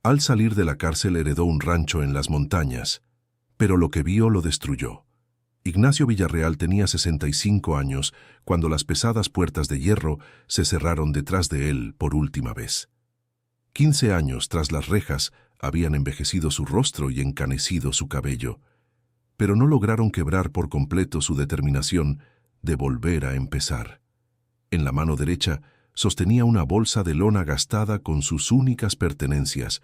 Al salir de la cárcel heredó un rancho en las montañas, pero lo que vio lo destruyó. Ignacio Villarreal tenía 65 años cuando las pesadas puertas de hierro se cerraron detrás de él por última vez. 15 años tras las rejas habían envejecido su rostro y encanecido su cabello, pero no lograron quebrar por completo su determinación de volver a empezar. En la mano derecha sostenía una bolsa de lona gastada con sus únicas pertenencias,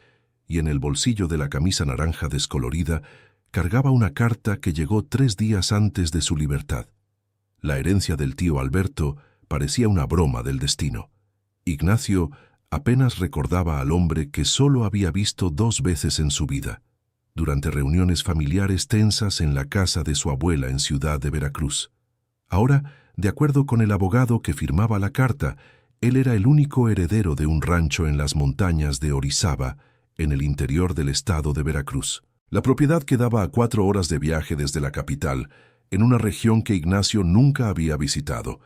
y en el bolsillo de la camisa naranja descolorida cargaba una carta que llegó 3 días antes de su libertad. La herencia del tío Alberto parecía una broma del destino. Ignacio apenas recordaba al hombre que solo había visto 2 veces en su vida, durante reuniones familiares tensas en la casa de su abuela en Ciudad de Veracruz. Ahora, de acuerdo con el abogado que firmaba la carta, él era el único heredero de un rancho en las montañas de Orizaba, en el interior del estado de Veracruz. La propiedad quedaba a 4 horas de viaje desde la capital, en una región que Ignacio nunca había visitado.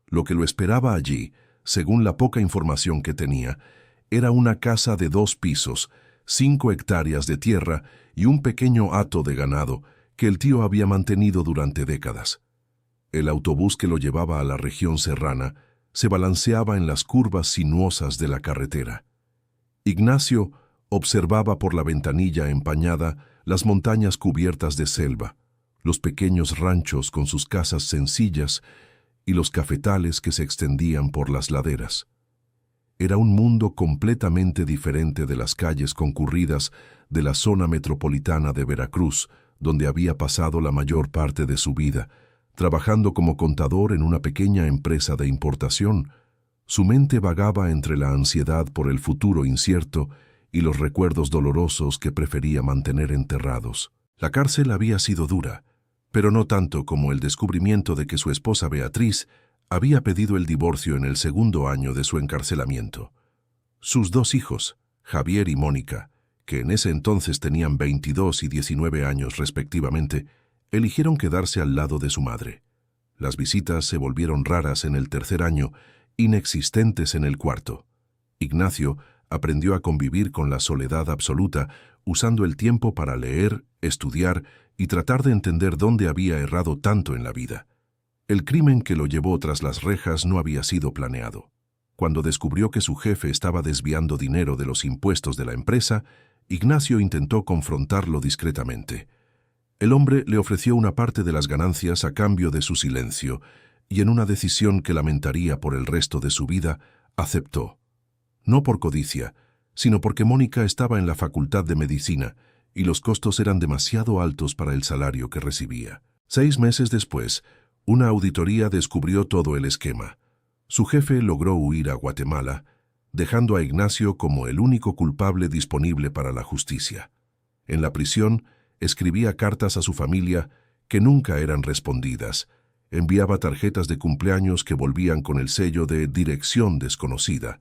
Lo que lo esperaba allí, según la poca información que tenía, era una casa de 2 pisos, 5 hectáreas de tierra y un pequeño hato de ganado que el tío había mantenido durante décadas. El autobús que lo llevaba a la región serrana se balanceaba en las curvas sinuosas de la carretera. Ignacio observaba por la ventanilla empañada las montañas cubiertas de selva, los pequeños ranchos con sus casas sencillas y los cafetales que se extendían por las laderas. Era un mundo completamente diferente de las calles concurridas de la zona metropolitana de Veracruz, donde había pasado la mayor parte de su vida, trabajando como contador en una pequeña empresa de importación. Su mente vagaba entre la ansiedad por el futuro incierto y los recuerdos dolorosos que prefería mantener enterrados. La cárcel había sido dura, pero no tanto como el descubrimiento de que su esposa Beatriz había pedido el divorcio en el 2.º año de su encarcelamiento. Sus 2 hijos, Javier y Mónica, que en ese entonces tenían 22 y 19 años respectivamente, eligieron quedarse al lado de su madre. Las visitas se volvieron raras en el 3.er año, inexistentes en el 4.º. Ignacio aprendió a convivir con la soledad absoluta, usando el tiempo para leer, estudiar y tratar de entender dónde había errado tanto en la vida. El crimen que lo llevó tras las rejas no había sido planeado. Cuando descubrió que su jefe estaba desviando dinero de los impuestos de la empresa, Ignacio intentó confrontarlo discretamente. El hombre le ofreció una parte de las ganancias a cambio de su silencio, y en una decisión que lamentaría por el resto de su vida, aceptó. No por codicia, sino porque Mónica estaba en la Facultad de Medicina y los costos eran demasiado altos para el salario que recibía. 6 meses después, una auditoría descubrió todo el esquema. Su jefe logró huir a Guatemala, dejando a Ignacio como el único culpable disponible para la justicia. En la prisión, escribía cartas a su familia que nunca eran respondidas. Enviaba tarjetas de cumpleaños que volvían con el sello de dirección desconocida.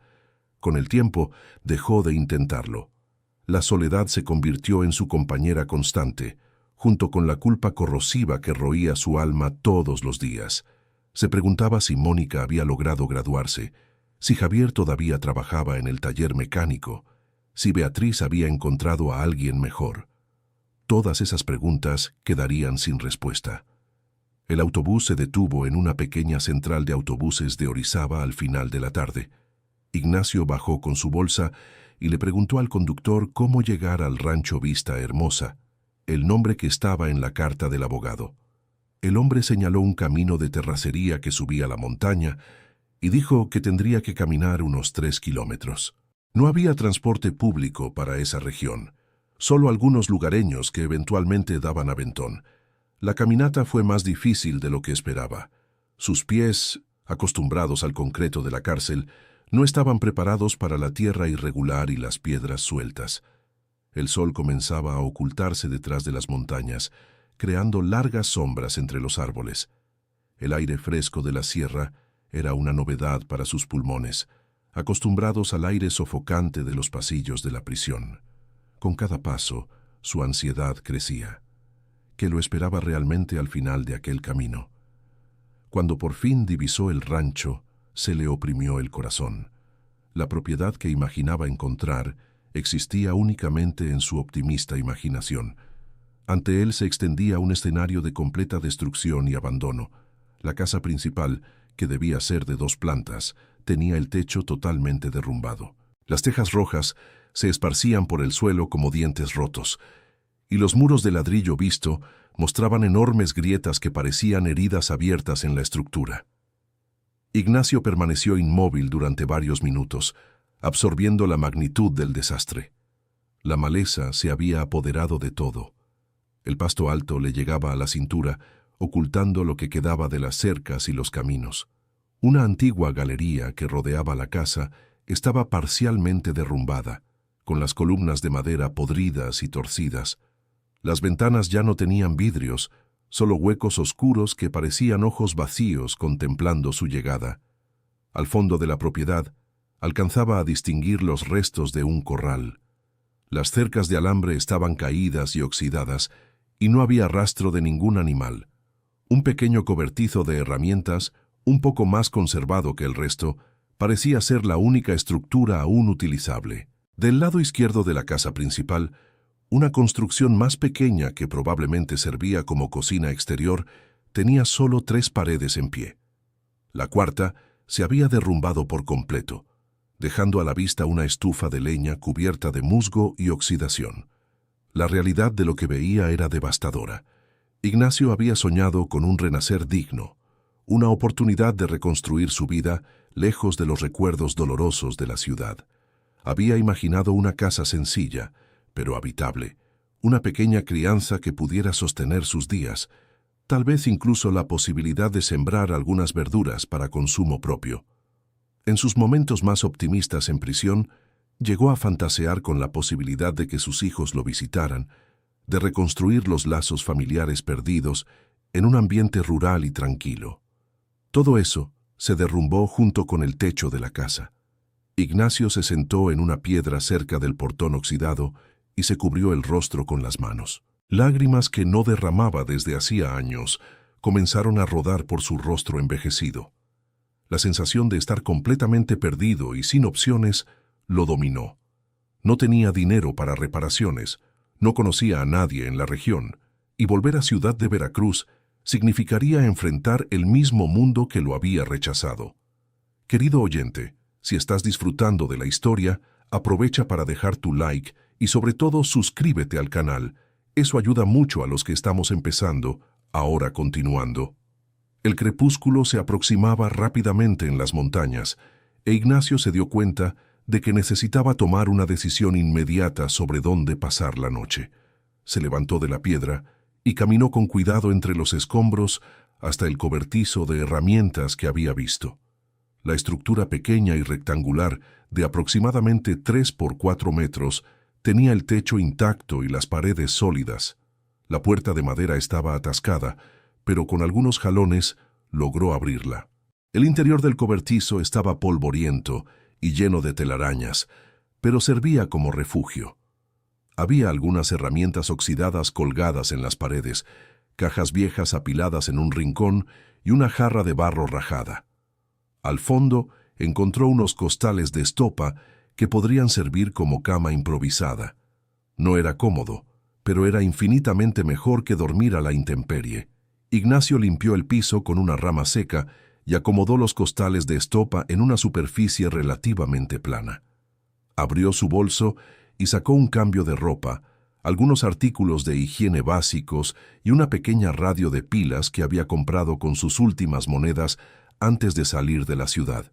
Con el tiempo, dejó de intentarlo. La soledad se convirtió en su compañera constante, junto con la culpa corrosiva que roía su alma todos los días. Se preguntaba si Mónica había logrado graduarse, si Javier todavía trabajaba en el taller mecánico, si Beatriz había encontrado a alguien mejor. Todas esas preguntas quedarían sin respuesta. El autobús se detuvo en una pequeña central de autobuses de Orizaba al final de la tarde. Ignacio bajó con su bolsa y le preguntó al conductor cómo llegar al rancho Vista Hermosa, el nombre que estaba en la carta del abogado. El hombre señaló un camino de terracería que subía la montaña y dijo que tendría que caminar unos 3 kilómetros. No había transporte público para esa región, solo algunos lugareños que eventualmente daban aventón. La caminata fue más difícil de lo que esperaba. Sus pies, acostumbrados al concreto de la cárcel, no estaban preparados para la tierra irregular y las piedras sueltas. El sol comenzaba a ocultarse detrás de las montañas, creando largas sombras entre los árboles. El aire fresco de la sierra era una novedad para sus pulmones, acostumbrados al aire sofocante de los pasillos de la prisión. Con cada paso, su ansiedad crecía. ¿Qué lo esperaba realmente al final de aquel camino? Cuando por fin divisó el rancho, se le oprimió el corazón. La propiedad que imaginaba encontrar existía únicamente en su optimista imaginación. Ante él se extendía un escenario de completa destrucción y abandono. La casa principal, que debía ser de 2 plantas, tenía el techo totalmente derrumbado. Las tejas rojas se esparcían por el suelo como dientes rotos, y los muros de ladrillo visto mostraban enormes grietas que parecían heridas abiertas en la estructura. Ignacio permaneció inmóvil durante varios minutos, absorbiendo la magnitud del desastre. La maleza se había apoderado de todo. El pasto alto le llegaba a la cintura, ocultando lo que quedaba de las cercas y los caminos. Una antigua galería que rodeaba la casa estaba parcialmente derrumbada, con las columnas de madera podridas y torcidas. Las ventanas ya no tenían vidrios, solo huecos oscuros que parecían ojos vacíos contemplando su llegada. Al fondo de la propiedad, alcanzaba a distinguir los restos de un corral. Las cercas de alambre estaban caídas y oxidadas, y no había rastro de ningún animal. Un pequeño cobertizo de herramientas, un poco más conservado que el resto, parecía ser la única estructura aún utilizable. Del lado izquierdo de la casa principal, una construcción más pequeña que probablemente servía como cocina exterior, tenía solo 3 paredes en pie. La cuarta se había derrumbado por completo, dejando a la vista una estufa de leña cubierta de musgo y oxidación. La realidad de lo que veía era devastadora. Ignacio había soñado con un renacer digno, una oportunidad de reconstruir su vida lejos de los recuerdos dolorosos de la ciudad. Había imaginado una casa sencilla, pero habitable, una pequeña crianza que pudiera sostener sus días, tal vez incluso la posibilidad de sembrar algunas verduras para consumo propio. En sus momentos más optimistas en prisión, llegó a fantasear con la posibilidad de que sus hijos lo visitaran, de reconstruir los lazos familiares perdidos en un ambiente rural y tranquilo. Todo eso se derrumbó junto con el techo de la casa. Ignacio se sentó en una piedra cerca del portón oxidado y se cubrió el rostro con las manos. Lágrimas que no derramaba desde hacía años comenzaron a rodar por su rostro envejecido. La sensación de estar completamente perdido y sin opciones lo dominó. No tenía dinero para reparaciones, no conocía a nadie en la región, y volver a Ciudad de Veracruz significaría enfrentar el mismo mundo que lo había rechazado. Querido oyente, si estás disfrutando de la historia, aprovecha para dejar tu like y sobre todo suscríbete al canal. Eso ayuda mucho a los que estamos empezando, ahora continuando. El crepúsculo se aproximaba rápidamente en las montañas, e Ignacio se dio cuenta de que necesitaba tomar una decisión inmediata sobre dónde pasar la noche. Se levantó de la piedra y caminó con cuidado entre los escombros hasta el cobertizo de herramientas que había visto. La estructura pequeña y rectangular, de aproximadamente 3 por 4 metros, tenía el techo intacto y las paredes sólidas. La puerta de madera estaba atascada, pero con algunos jalones logró abrirla. El interior del cobertizo estaba polvoriento y lleno de telarañas, pero servía como refugio. Había algunas herramientas oxidadas colgadas en las paredes, cajas viejas apiladas en un rincón y una jarra de barro rajada. Al fondo encontró unos costales de estopa que podrían servir como cama improvisada. No era cómodo, pero era infinitamente mejor que dormir a la intemperie. Ignacio limpió el piso con una rama seca y acomodó los costales de estopa en una superficie relativamente plana. Abrió su bolso y sacó un cambio de ropa, algunos artículos de higiene básicos y una pequeña radio de pilas que había comprado con sus últimas monedas antes de salir de la ciudad.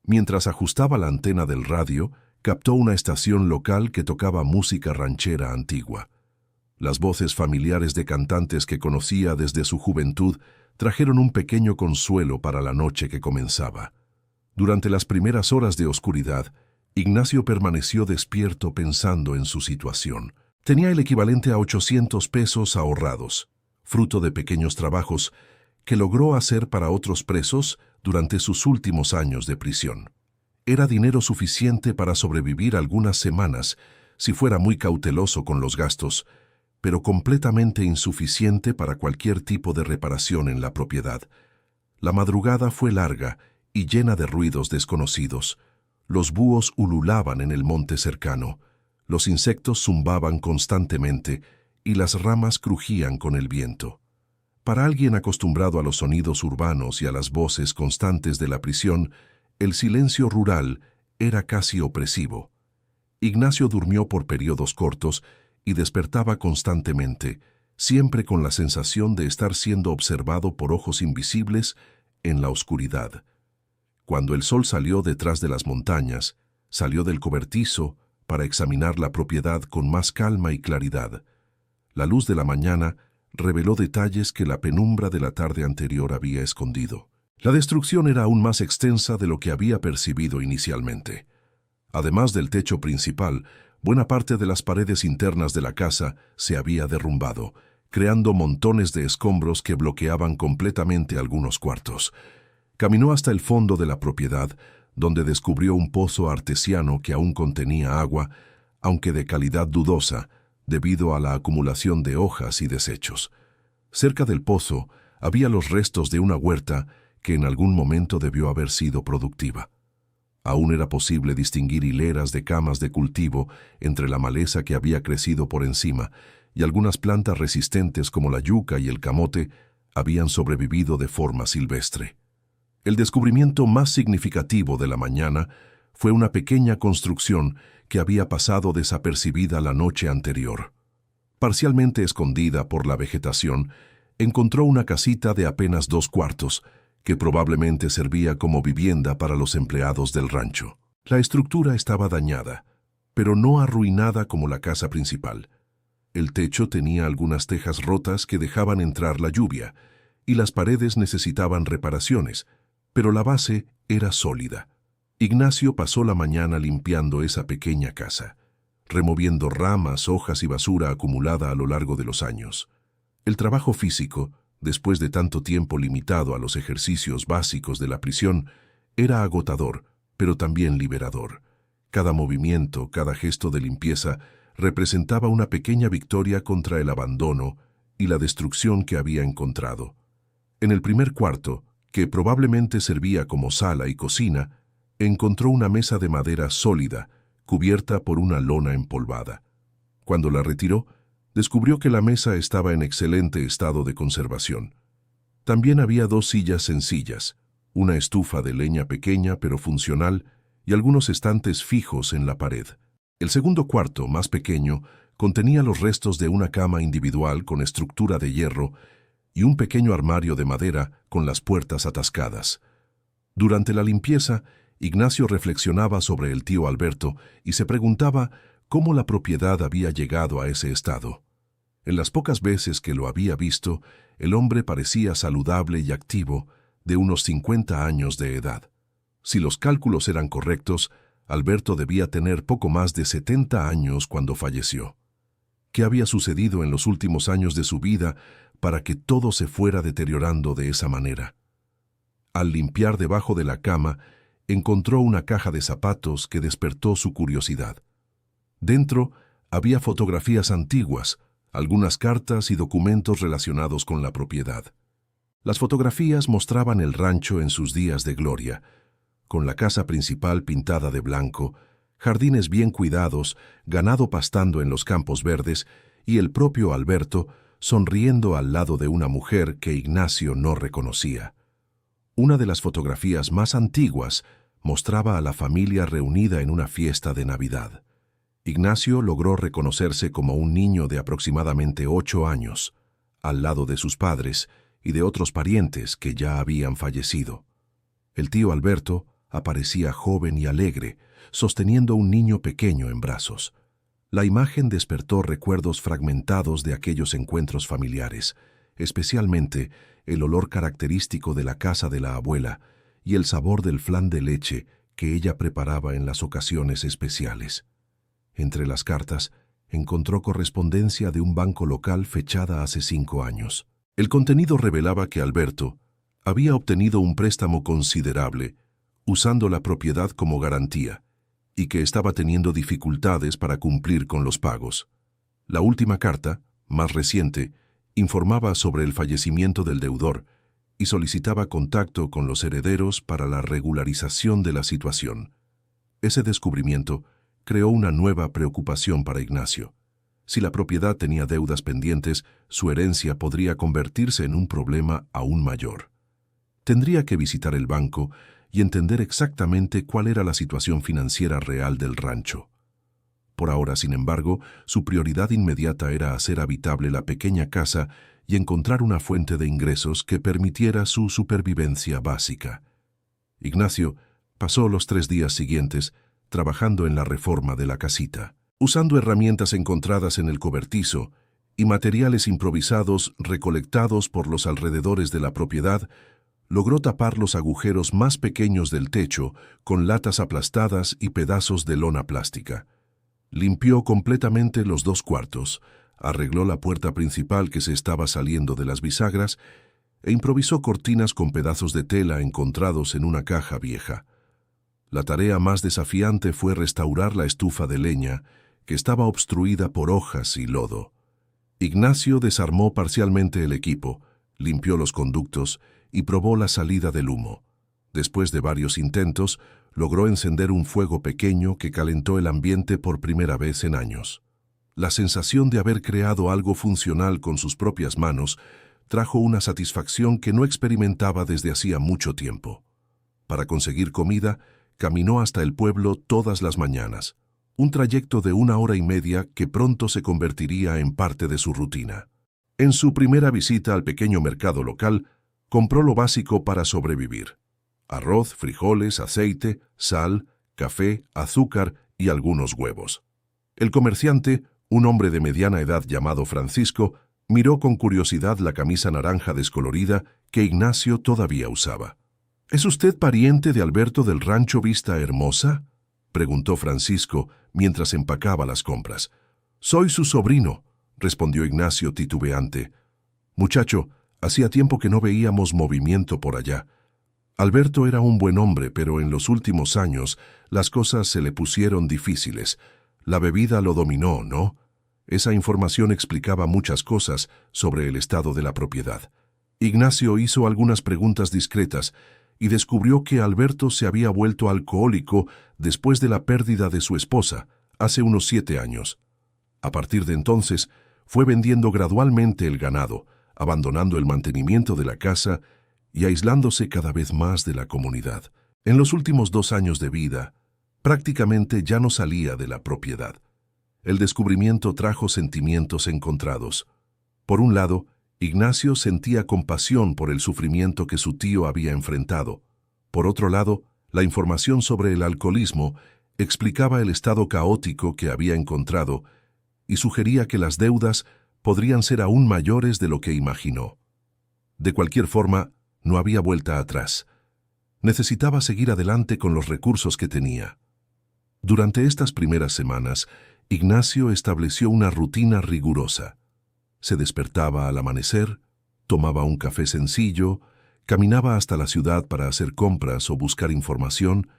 Mientras ajustaba la antena del radio, captó una estación local que tocaba música ranchera antigua. Las voces familiares de cantantes que conocía desde su juventud trajeron un pequeño consuelo para la noche que comenzaba. Durante las primeras horas de oscuridad, Ignacio permaneció despierto pensando en su situación. Tenía el equivalente a 800 pesos ahorrados, fruto de pequeños trabajos que logró hacer para otros presos durante sus últimos años de prisión. Era dinero suficiente para sobrevivir algunas semanas si fuera muy cauteloso con los gastos, pero completamente insuficiente para cualquier tipo de reparación en la propiedad. La madrugada fue larga y llena de ruidos desconocidos. Los búhos ululaban en el monte cercano. Los insectos zumbaban constantemente y las ramas crujían con el viento. Para alguien acostumbrado a los sonidos urbanos y a las voces constantes de la prisión, el silencio rural era casi opresivo. Ignacio durmió por periodos cortos y despertaba constantemente, siempre con la sensación de estar siendo observado por ojos invisibles en la oscuridad. Cuando el sol salió detrás de las montañas, salió del cobertizo para examinar la propiedad con más calma y claridad. La luz de la mañana reveló detalles que la penumbra de la tarde anterior había escondido. La destrucción era aún más extensa de lo que había percibido inicialmente. Además del techo principal, buena parte de las paredes internas de la casa se había derrumbado, creando montones de escombros que bloqueaban completamente algunos cuartos. Caminó hasta el fondo de la propiedad, donde descubrió un pozo artesiano que aún contenía agua, aunque de calidad dudosa, debido a la acumulación de hojas y desechos. Cerca del pozo había los restos de una huerta que en algún momento debió haber sido productiva. Aún era posible distinguir hileras de camas de cultivo entre la maleza que había crecido por encima, y algunas plantas resistentes como la yuca y el camote habían sobrevivido de forma silvestre. El descubrimiento más significativo de la mañana fue una pequeña construcción que había pasado desapercibida la noche anterior. Parcialmente escondida por la vegetación, encontró una casita de apenas 2 cuartos, que probablemente servía como vivienda para los empleados del rancho. La estructura estaba dañada, pero no arruinada como la casa principal. El techo tenía algunas tejas rotas que dejaban entrar la lluvia, y las paredes necesitaban reparaciones, pero la base era sólida. Ignacio pasó la mañana limpiando esa pequeña casa, removiendo ramas, hojas y basura acumulada a lo largo de los años. El trabajo físico, después de tanto tiempo limitado a los ejercicios básicos de la prisión, era agotador, pero también liberador. Cada movimiento, cada gesto de limpieza, representaba una pequeña victoria contra el abandono y la destrucción que había encontrado. En el primer cuarto, que probablemente servía como sala y cocina, encontró una mesa de madera sólida, cubierta por una lona empolvada. Cuando la retiró, descubrió que la mesa estaba en excelente estado de conservación. También había 2 sillas sencillas, una estufa de leña pequeña pero funcional y algunos estantes fijos en la pared. El segundo cuarto, más pequeño, contenía los restos de una cama individual con estructura de hierro y un pequeño armario de madera con las puertas atascadas. Durante la limpieza, Ignacio reflexionaba sobre el tío Alberto y se preguntaba cómo la propiedad había llegado a ese estado. En las pocas veces que lo había visto, el hombre parecía saludable y activo, de unos 50 años de edad. Si los cálculos eran correctos, Alberto debía tener poco más de 70 años cuando falleció. ¿Qué había sucedido en los últimos años de su vida para que todo se fuera deteriorando de esa manera? Al limpiar debajo de la cama, encontró una caja de zapatos que despertó su curiosidad. Dentro había fotografías antiguas, algunas cartas y documentos relacionados con la propiedad. Las fotografías mostraban el rancho en sus días de gloria, con la casa principal pintada de blanco, jardines bien cuidados, ganado pastando en los campos verdes y el propio Alberto sonriendo al lado de una mujer que Ignacio no reconocía. Una de las fotografías más antiguas mostraba a la familia reunida en una fiesta de Navidad. Ignacio logró reconocerse como un niño de aproximadamente 8 años, al lado de sus padres y de otros parientes que ya habían fallecido. El tío Alberto aparecía joven y alegre, sosteniendo un niño pequeño en brazos. La imagen despertó recuerdos fragmentados de aquellos encuentros familiares, especialmente el olor característico de la casa de la abuela y el sabor del flan de leche que ella preparaba en las ocasiones especiales. Entre las cartas, encontró correspondencia de un banco local fechada hace 5 años. El contenido revelaba que Alberto había obtenido un préstamo considerable, usando la propiedad como garantía, y que estaba teniendo dificultades para cumplir con los pagos. La última carta, más reciente, informaba sobre el fallecimiento del deudor y solicitaba contacto con los herederos para la regularización de la situación. Ese descubrimiento creó una nueva preocupación para Ignacio. Si la propiedad tenía deudas pendientes, su herencia podría convertirse en un problema aún mayor. Tendría que visitar el banco y entender exactamente cuál era la situación financiera real del rancho. Por ahora, sin embargo, su prioridad inmediata era hacer habitable la pequeña casa y encontrar una fuente de ingresos que permitiera su supervivencia básica. Ignacio pasó los 3 días siguientes trabajando en la reforma de la casita. Usando herramientas encontradas en el cobertizo y materiales improvisados recolectados por los alrededores de la propiedad, logró tapar los agujeros más pequeños del techo con latas aplastadas y pedazos de lona plástica. Limpió completamente los 2 cuartos, arregló la puerta principal que se estaba saliendo de las bisagras e improvisó cortinas con pedazos de tela encontrados en una caja vieja. La tarea más desafiante fue restaurar la estufa de leña, que estaba obstruida por hojas y lodo. Ignacio desarmó parcialmente el equipo, limpió los conductos y probó la salida del humo. Después de varios intentos, logró encender un fuego pequeño que calentó el ambiente por primera vez en años. La sensación de haber creado algo funcional con sus propias manos trajo una satisfacción que no experimentaba desde hacía mucho tiempo. Para conseguir comida, caminó hasta el pueblo todas las mañanas, un trayecto de 1 hora y media que pronto se convertiría en parte de su rutina. En su primera visita al pequeño mercado local, compró lo básico para sobrevivir: arroz, frijoles, aceite, sal, café, azúcar y algunos huevos. El comerciante, un hombre de mediana edad llamado Francisco, miró con curiosidad la camisa naranja descolorida que Ignacio todavía usaba. ¿Es usted pariente de Alberto del rancho Vista Hermosa?, preguntó Francisco mientras empacaba las compras. «Soy su sobrino», respondió Ignacio titubeante. «Muchacho, hacía tiempo que no veíamos movimiento por allá. Alberto era un buen hombre, pero en los últimos años las cosas se le pusieron difíciles. La bebida lo dominó, ¿no?». Esa información explicaba muchas cosas sobre el estado de la propiedad. Ignacio hizo algunas preguntas discretas y descubrió que Alberto se había vuelto alcohólico después de la pérdida de su esposa, hace unos 7 años. A partir de entonces, fue vendiendo gradualmente el ganado, abandonando el mantenimiento de la casa y aislándose cada vez más de la comunidad. En los últimos 2 años de vida, prácticamente ya no salía de la propiedad. El descubrimiento trajo sentimientos encontrados. Por un lado, Ignacio sentía compasión por el sufrimiento que su tío había enfrentado. Por otro lado, la información sobre el alcoholismo explicaba el estado caótico que había encontrado y sugería que las deudas podrían ser aún mayores de lo que imaginó. De cualquier forma, no había vuelta atrás. Necesitaba seguir adelante con los recursos que tenía. Durante estas primeras semanas, Ignacio estableció una rutina rigurosa. Se despertaba al amanecer, tomaba un café sencillo, caminaba hasta la ciudad para hacer compras o buscar información,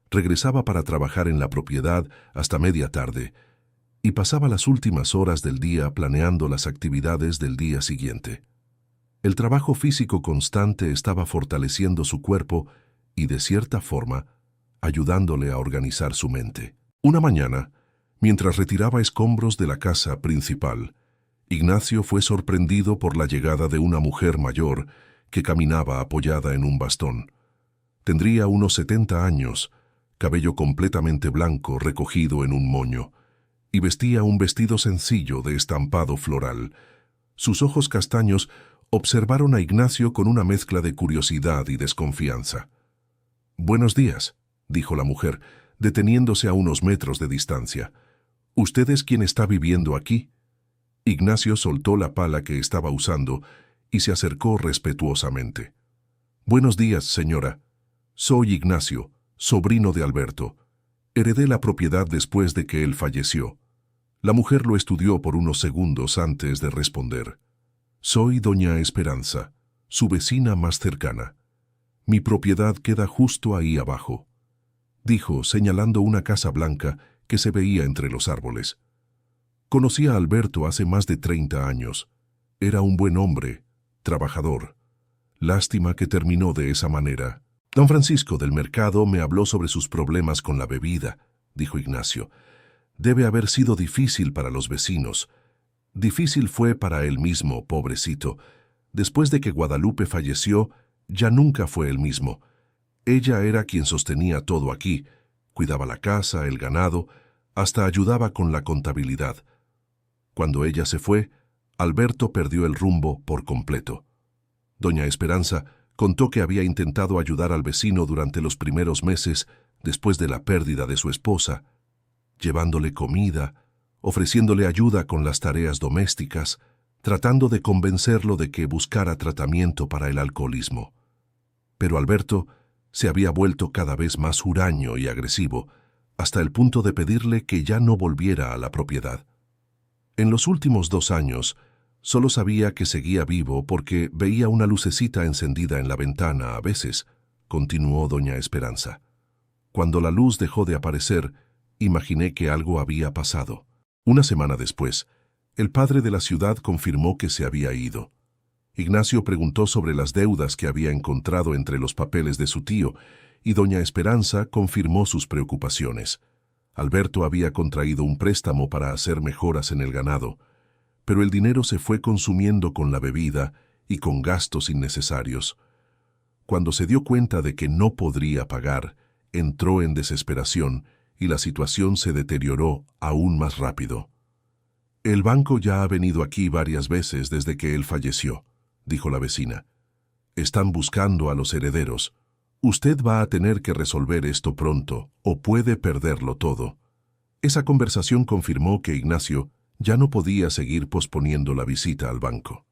regresaba para trabajar en la propiedad hasta media tarde y pasaba las últimas horas del día planeando las actividades del día siguiente. El trabajo físico constante estaba fortaleciendo su cuerpo y, de cierta forma, ayudándole a organizar su mente. Una mañana, mientras retiraba escombros de la casa principal, Ignacio fue sorprendido por la llegada de una mujer mayor que caminaba apoyada en un bastón. Tendría unos 70 años, cabello completamente blanco recogido en un moño, y vestía un vestido sencillo de estampado floral. Sus ojos castaños observaron a Ignacio con una mezcla de curiosidad y desconfianza. «Buenos días», dijo la mujer, deteniéndose a unos metros de distancia. «¿Usted es quien está viviendo aquí?». Ignacio soltó la pala que estaba usando y se acercó respetuosamente. «Buenos días, señora. Soy Ignacio, sobrino de Alberto. Heredé la propiedad después de que él falleció». La mujer lo estudió por unos segundos antes de responder. «Soy doña Esperanza, su vecina más cercana. Mi propiedad queda justo ahí abajo», dijo, señalando una casa blanca que se veía entre los árboles. «Conocí a Alberto hace más de 30 años. Era un buen hombre, trabajador. Lástima que terminó de esa manera». «Don Francisco del mercado me habló sobre sus problemas con la bebida», dijo Ignacio. Debe haber sido difícil para los vecinos. Difícil fue para él mismo, pobrecito. Después de que Guadalupe falleció, ya nunca fue el mismo. Ella era quien sostenía todo aquí, cuidaba la casa, el ganado, hasta ayudaba con la contabilidad. Cuando ella se fue, Alberto perdió el rumbo por completo. Doña Esperanza contó que había intentado ayudar al vecino durante los primeros meses después de la pérdida de su esposa, llevándole comida, ofreciéndole ayuda con las tareas domésticas, tratando de convencerlo de que buscara tratamiento para el alcoholismo. Pero Alberto se había vuelto cada vez más huraño y agresivo, hasta el punto de pedirle que ya no volviera a la propiedad. En los últimos 2 años, solo sabía que seguía vivo porque veía una lucecita encendida en la ventana a veces, continuó doña Esperanza. Cuando la luz dejó de aparecer, imaginé que algo había pasado. Una semana después, el padre de la ciudad confirmó que se había ido. Ignacio preguntó sobre las deudas que había encontrado entre los papeles de su tío, y doña Esperanza confirmó sus preocupaciones. Alberto había contraído un préstamo para hacer mejoras en el ganado, pero el dinero se fue consumiendo con la bebida y con gastos innecesarios. Cuando se dio cuenta de que no podría pagar, entró en desesperación y la situación se deterioró aún más rápido. «El banco ya ha venido aquí varias veces desde que él falleció», dijo la vecina. «Están buscando a los herederos. Usted va a tener que resolver esto pronto o puede perderlo todo». Esa conversación confirmó que Ignacio ya no podía seguir posponiendo la visita al banco.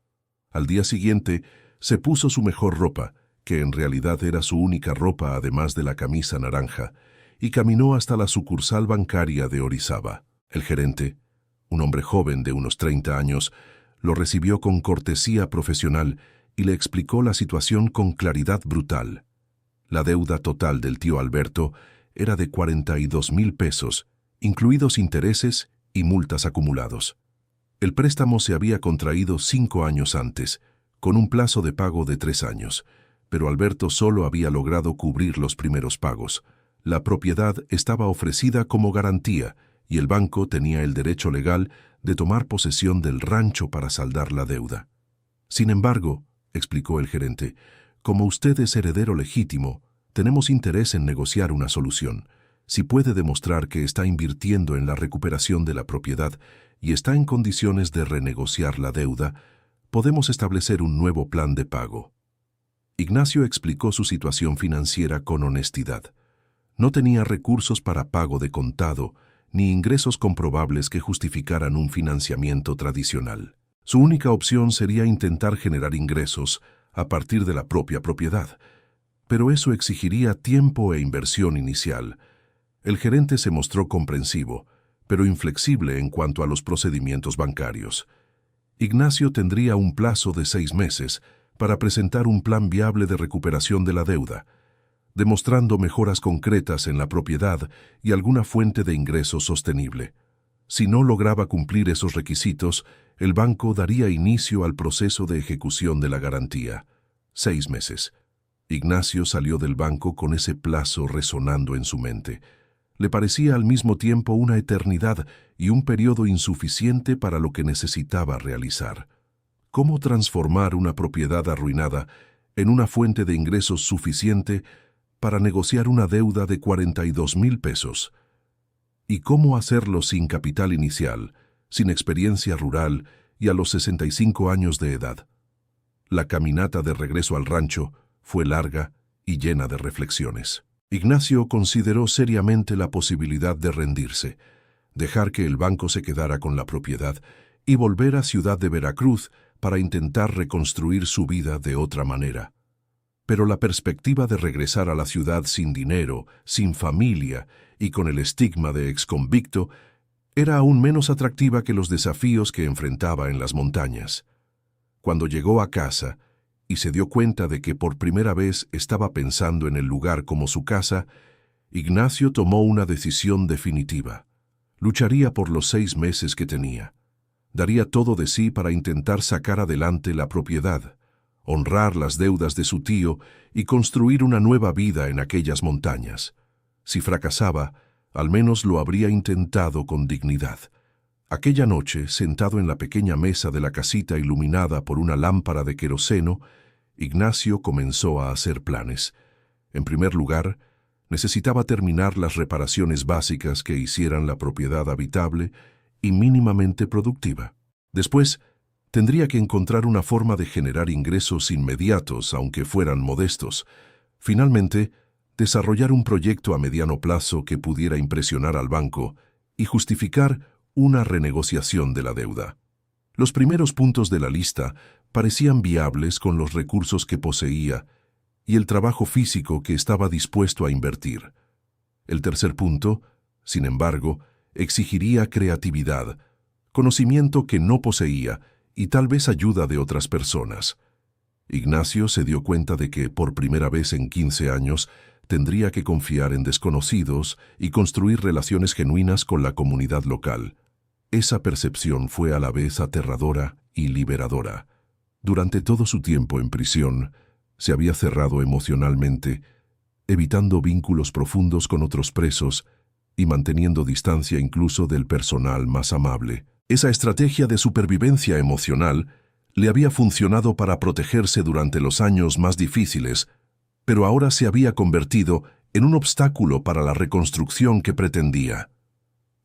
Al día siguiente, se puso su mejor ropa, que en realidad era su única ropa además de la camisa naranja, y caminó hasta la sucursal bancaria de Orizaba. El gerente, un hombre joven de unos 30 años, lo recibió con cortesía profesional y le explicó la situación con claridad brutal. La deuda total del tío Alberto era de 42,000 pesos, incluidos intereses y multas acumulados. El préstamo se había contraído 5 años antes, con un plazo de pago de 3 años, pero Alberto solo había logrado cubrir los primeros pagos. La propiedad estaba ofrecida como garantía y el banco tenía el derecho legal de tomar posesión del rancho para saldar la deuda. Sin embargo, explicó el gerente, como usted es heredero legítimo, tenemos interés en negociar una solución. Si puede demostrar que está invirtiendo en la recuperación de la propiedad y está en condiciones de renegociar la deuda, podemos establecer un nuevo plan de pago. Ignacio explicó su situación financiera con honestidad. No tenía recursos para pago de contado, ni ingresos comprobables que justificaran un financiamiento tradicional. Su única opción sería intentar generar ingresos a partir de la propia propiedad, pero eso exigiría tiempo e inversión inicial. El gerente se mostró comprensivo, pero inflexible en cuanto a los procedimientos bancarios. Ignacio tendría un plazo de 6 meses para presentar un plan viable de recuperación de la deuda, demostrando mejoras concretas en la propiedad y alguna fuente de ingresos sostenible. Si no lograba cumplir esos requisitos, el banco daría inicio al proceso de ejecución de la garantía. 6 meses. Ignacio salió del banco con ese plazo resonando en su mente. Le parecía al mismo tiempo una eternidad y un periodo insuficiente para lo que necesitaba realizar. ¿Cómo transformar una propiedad arruinada en una fuente de ingresos suficiente para negociar una deuda de 42,000 pesos? ¿Y cómo hacerlo sin capital inicial, sin experiencia rural y a los 65 años de edad? La caminata de regreso al rancho fue larga y llena de reflexiones. Ignacio consideró seriamente la posibilidad de rendirse, dejar que el banco se quedara con la propiedad y volver a Ciudad de Veracruz para intentar reconstruir su vida de otra manera. Pero la perspectiva de regresar a la ciudad sin dinero, sin familia y con el estigma de exconvicto era aún menos atractiva que los desafíos que enfrentaba en las montañas. Cuando llegó a casa y se dio cuenta de que por primera vez estaba pensando en el lugar como su casa, Ignacio tomó una decisión definitiva. Lucharía por los 6 meses que tenía. Daría todo de sí para intentar sacar adelante la propiedad, honrar las deudas de su tío y construir una nueva vida en aquellas montañas. Si fracasaba, Al menos lo habría intentado con dignidad. Aquella noche, sentado en la pequeña mesa de la casita iluminada por una lámpara de queroseno, Ignacio comenzó a hacer planes. En primer lugar, necesitaba terminar las reparaciones básicas que hicieran la propiedad habitable y mínimamente productiva. Después, tendría que encontrar una forma de generar ingresos inmediatos, aunque fueran modestos. Finalmente, desarrollar un proyecto a mediano plazo que pudiera impresionar al banco y justificar una renegociación de la deuda. Los primeros puntos de la lista parecían viables con los recursos que poseía y el trabajo físico que estaba dispuesto a invertir. El tercer punto, sin embargo, exigiría creatividad, conocimiento que no poseía y tal vez ayuda de otras personas. Ignacio se dio cuenta de que, por primera vez en 15 años, tendría que confiar en desconocidos y construir relaciones genuinas con la comunidad local. Esa percepción fue a la vez aterradora y liberadora. Durante todo su tiempo en prisión, se había cerrado emocionalmente, evitando vínculos profundos con otros presos y manteniendo distancia incluso del personal más amable. Esa estrategia de supervivencia emocional le había funcionado para protegerse durante los años más difíciles, pero ahora se había convertido en un obstáculo para la reconstrucción que pretendía.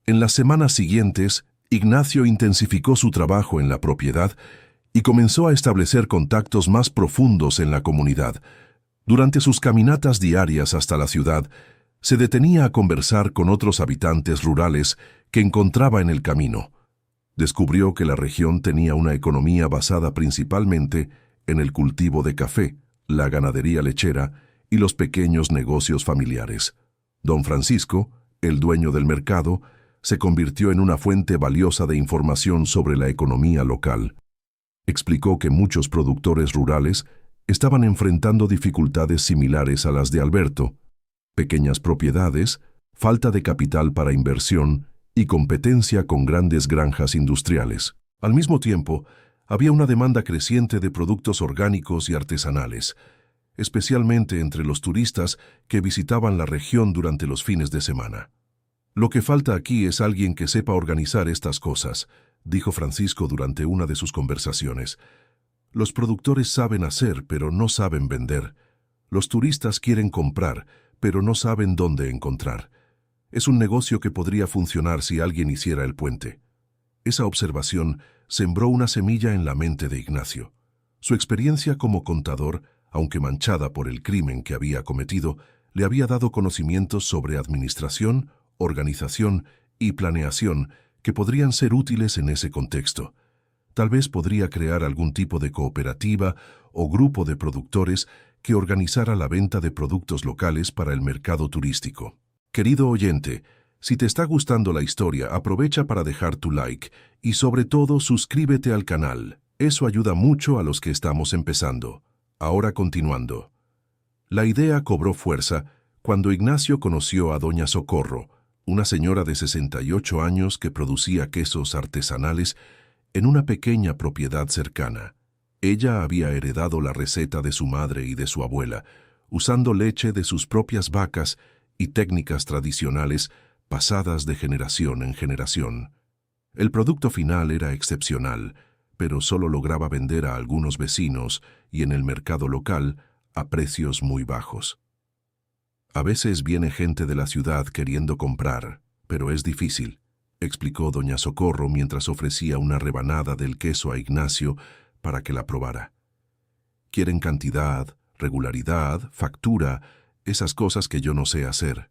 En las semanas siguientes, Ignacio intensificó su trabajo en la propiedad y comenzó a establecer contactos más profundos en la comunidad. Durante sus caminatas diarias hasta la ciudad, se detenía a conversar con otros habitantes rurales que encontraba en el camino. Descubrió que la región tenía una economía basada principalmente en el cultivo de café, la ganadería lechera y los pequeños negocios familiares. Don Francisco, el dueño del mercado, se convirtió en una fuente valiosa de información sobre la economía local. Explicó que muchos productores rurales estaban enfrentando dificultades similares a las de Alberto: pequeñas propiedades, falta de capital para inversión y competencia con grandes granjas industriales. Al mismo tiempo, había una demanda creciente de productos orgánicos y artesanales, especialmente entre los turistas que visitaban la región durante los fines de semana. «Lo que falta aquí es alguien que sepa organizar estas cosas», dijo Francisco durante una de sus conversaciones. «Los productores saben hacer, pero no saben vender. Los turistas quieren comprar, pero no saben dónde encontrar. Es un negocio que podría funcionar si alguien hiciera el puente». Esa observación sembró una semilla en la mente de Ignacio. Su experiencia como contador, aunque manchada por el crimen que había cometido, le había dado conocimientos sobre administración, organización y planeación que podrían ser útiles en ese contexto. Tal vez podría crear algún tipo de cooperativa o grupo de productores que organizara la venta de productos locales para el mercado turístico. Querido oyente, si te está gustando la historia, aprovecha para dejar tu like y sobre todo suscríbete al canal. Eso ayuda mucho a los que estamos empezando. Ahora continuando. La idea cobró fuerza cuando Ignacio conoció a Doña Socorro, una señora de 68 años que producía quesos artesanales en una pequeña propiedad cercana. Ella había heredado la receta de su madre y de su abuela, usando leche de sus propias vacas y técnicas tradicionales pasadas de generación en generación. El producto final era excepcional, pero solo lograba vender a algunos vecinos y en el mercado local a precios muy bajos. «A veces viene gente de la ciudad queriendo comprar, pero es difícil», explicó Doña Socorro mientras ofrecía una rebanada del queso a Ignacio para que la probara. «Quieren cantidad, regularidad, factura, esas cosas que yo no sé hacer.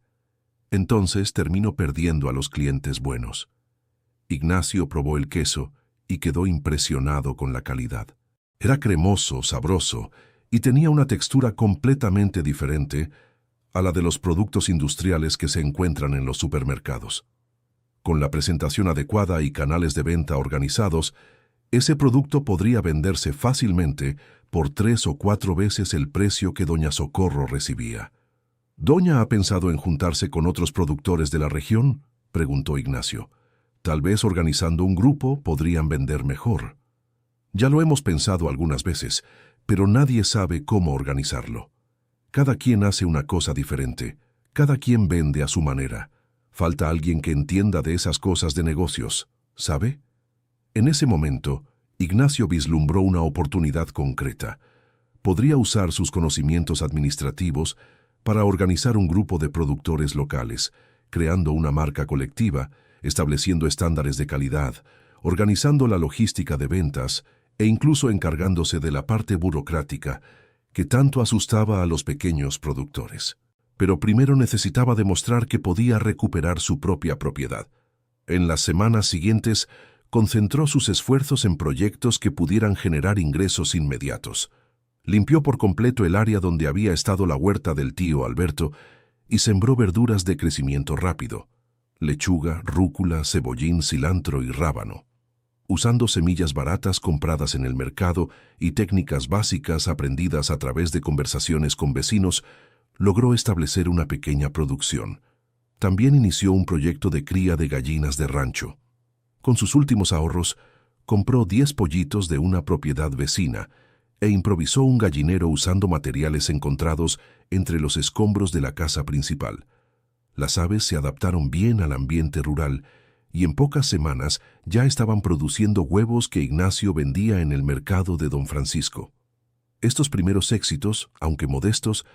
Entonces termino perdiendo a los clientes buenos». Ignacio probó el queso y quedó impresionado con la calidad. Era cremoso, sabroso y tenía una textura completamente diferente a la de los productos industriales que se encuentran en los supermercados. Con la presentación adecuada y canales de venta organizados, ese producto podría venderse fácilmente por 3 o 4 veces el precio que Doña Socorro recibía. «¿Doña ha pensado en juntarse con otros productores de la región?», preguntó Ignacio. «Tal vez organizando un grupo podrían vender mejor». «Ya lo hemos pensado algunas veces, pero nadie sabe cómo organizarlo. Cada quien hace una cosa diferente, cada quien vende a su manera. Falta alguien que entienda de esas cosas de negocios, ¿sabe? En ese momento, Ignacio vislumbró una oportunidad concreta. Podría usar sus conocimientos administrativos para organizar un grupo de productores locales, creando una marca colectiva, estableciendo estándares de calidad, organizando la logística de ventas e incluso encargándose de la parte burocrática que tanto asustaba a los pequeños productores. Pero primero necesitaba demostrar que podía recuperar su propia propiedad. En las semanas siguientes, concentró sus esfuerzos en proyectos que pudieran generar ingresos inmediatos. Limpió por completo el área donde había estado la huerta del tío Alberto y sembró verduras de crecimiento rápido: lechuga, rúcula, cebollín, cilantro y rábano. Usando semillas baratas compradas en el mercado y técnicas básicas aprendidas a través de conversaciones con vecinos, logró establecer una pequeña producción. También inició un proyecto de cría de gallinas de rancho. Con sus últimos ahorros, compró 10 pollitos de una propiedad vecina e improvisó un gallinero usando materiales encontrados entre los escombros de la casa principal. Las aves se adaptaron bien al ambiente rural y en pocas semanas ya estaban produciendo huevos que Ignacio vendía en el mercado de Don Francisco. Estos primeros éxitos, aunque modestos,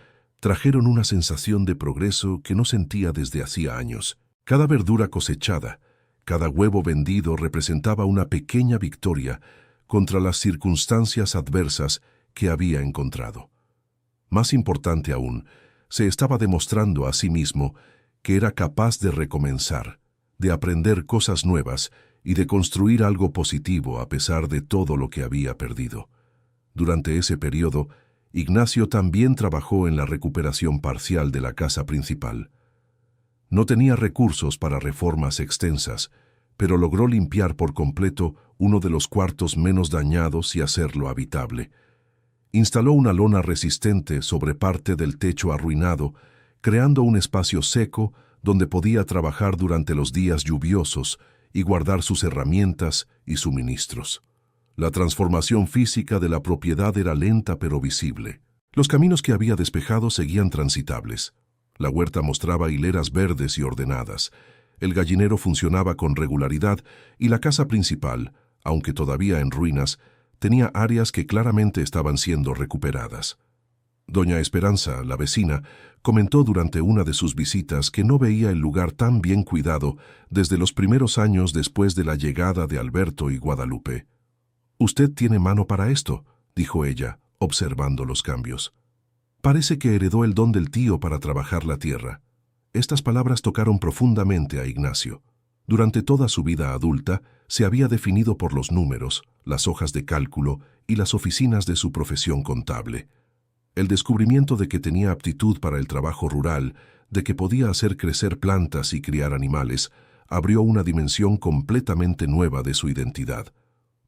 trajeron una sensación de progreso que no sentía desde hacía años. Cada verdura cosechada, cada huevo vendido representaba una pequeña victoria contra las circunstancias adversas que había encontrado. Más importante aún, se estaba demostrando a sí mismo que era capaz de recomenzar, de aprender cosas nuevas y de construir algo positivo a pesar de todo lo que había perdido. Durante ese periodo, Ignacio también trabajó en la recuperación parcial de la casa principal. No tenía recursos para reformas extensas, pero logró limpiar por completo uno de los cuartos menos dañados y hacerlo habitable. Instaló una lona resistente sobre parte del techo arruinado, creando un espacio seco donde podía trabajar durante los días lluviosos y guardar sus herramientas y suministros. La transformación física de la propiedad era lenta pero visible. Los caminos que había despejado seguían transitables. La huerta mostraba hileras verdes y ordenadas. El gallinero funcionaba con regularidad y la casa principal, aunque todavía en ruinas, tenía áreas que claramente estaban siendo recuperadas. Doña Esperanza, la vecina, comentó durante una de sus visitas que no veía el lugar tan bien cuidado desde los primeros años después de la llegada de Alberto y Guadalupe. «Usted tiene mano para esto», dijo ella, observando los cambios. «Parece que heredó el don del tío para trabajar la tierra». Estas palabras tocaron profundamente a Ignacio. Durante toda su vida adulta, se había definido por los números, las hojas de cálculo y las oficinas de su profesión contable. El descubrimiento de que tenía aptitud para el trabajo rural, de que podía hacer crecer plantas y criar animales, abrió una dimensión completamente nueva de su identidad.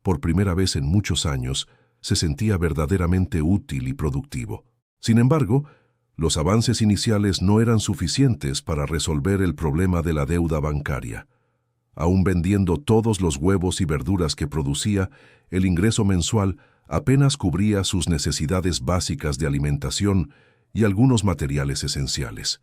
Por primera vez en muchos años, se sentía verdaderamente útil y productivo. Sin embargo, los avances iniciales no eran suficientes para resolver el problema de la deuda bancaria. Aún vendiendo todos los huevos y verduras que producía, el ingreso mensual apenas cubría sus necesidades básicas de alimentación y algunos materiales esenciales.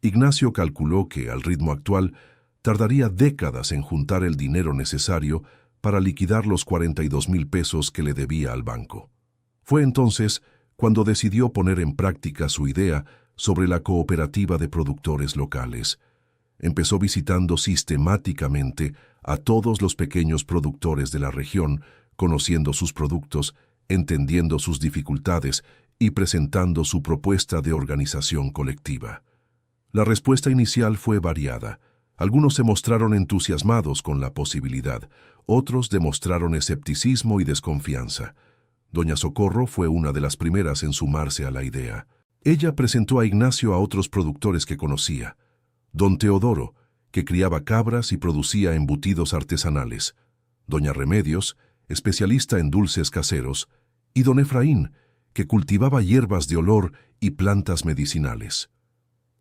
Ignacio calculó que, al ritmo actual, tardaría décadas en juntar el dinero necesario para liquidar los 42,000 pesos que le debía al banco. Fue entonces cuando decidió poner en práctica su idea sobre la cooperativa de productores locales. Empezó visitando sistemáticamente a todos los pequeños productores de la región, conociendo sus productos, entendiendo sus dificultades y presentando su propuesta de organización colectiva. La respuesta inicial fue variada. Algunos se mostraron entusiasmados con la posibilidad, otros demostraron escepticismo y desconfianza. Doña Socorro fue una de las primeras en sumarse a la idea. Ella presentó a Ignacio a otros productores que conocía. Don Teodoro, que criaba cabras y producía embutidos artesanales. Doña Remedios, especialista en dulces caseros. Y don Efraín, que cultivaba hierbas de olor y plantas medicinales.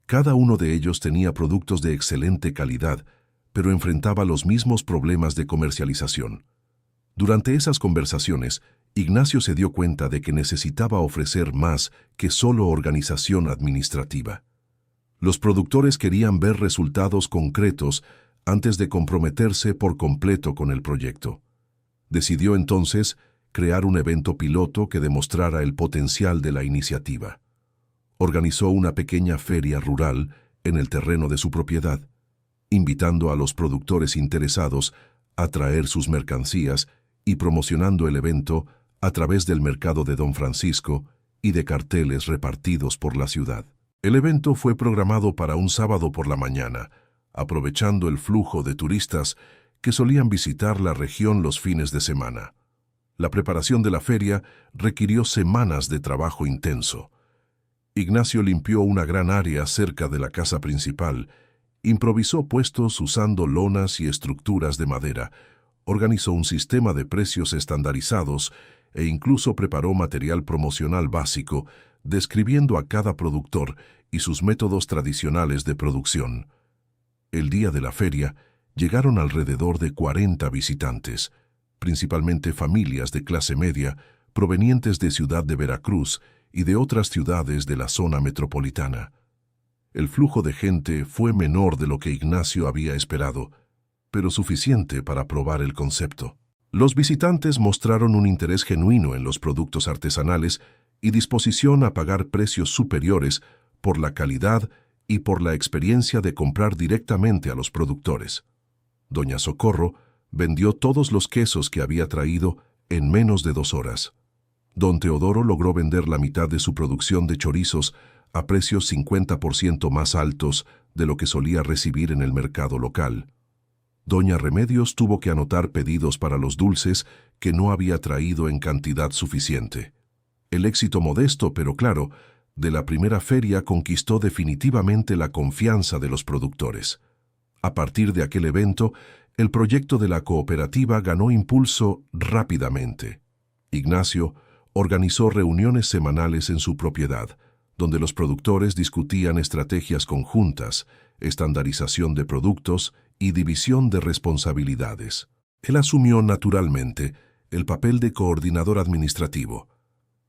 Cada uno de ellos tenía productos de excelente calidad, pero enfrentaba los mismos problemas de comercialización. Durante esas conversaciones, Ignacio se dio cuenta de que necesitaba ofrecer más que solo organización administrativa. Los productores querían ver resultados concretos antes de comprometerse por completo con el proyecto. Decidió entonces crear un evento piloto que demostrara el potencial de la iniciativa. Organizó una pequeña feria rural en el terreno de su propiedad, invitando a los productores interesados a traer sus mercancías y promocionando el evento a través del mercado de Don Francisco y de carteles repartidos por la ciudad. El evento fue programado para un sábado por la mañana, aprovechando el flujo de turistas que solían visitar la región los fines de semana. La preparación de la feria requirió semanas de trabajo intenso. Ignacio limpió una gran área cerca de la casa principal, improvisó puestos usando lonas y estructuras de madera, organizó un sistema de precios estandarizados e incluso preparó material promocional básico, describiendo a cada productor y sus métodos tradicionales de producción. El día de la feria llegaron alrededor de 40 visitantes, principalmente familias de clase media provenientes de Ciudad de Veracruz y de otras ciudades de la zona metropolitana. El flujo de gente fue menor de lo que Ignacio había esperado, pero suficiente para probar el concepto. Los visitantes mostraron un interés genuino en los productos artesanales y disposición a pagar precios superiores por la calidad y por la experiencia de comprar directamente a los productores. Doña Socorro vendió todos los quesos que había traído en menos de 2 horas. Don Teodoro logró vender la mitad de su producción de chorizos a precios 50% más altos de lo que solía recibir en el mercado local. Doña Remedios tuvo que anotar pedidos para los dulces que no había traído en cantidad suficiente. El éxito modesto, pero claro, de la primera feria conquistó definitivamente la confianza de los productores. A partir de aquel evento, el proyecto de la cooperativa ganó impulso rápidamente. Ignacio organizó reuniones semanales en su propiedad, donde los productores discutían estrategias conjuntas, estandarización de productos y división de responsabilidades. Él asumió naturalmente el papel de coordinador administrativo,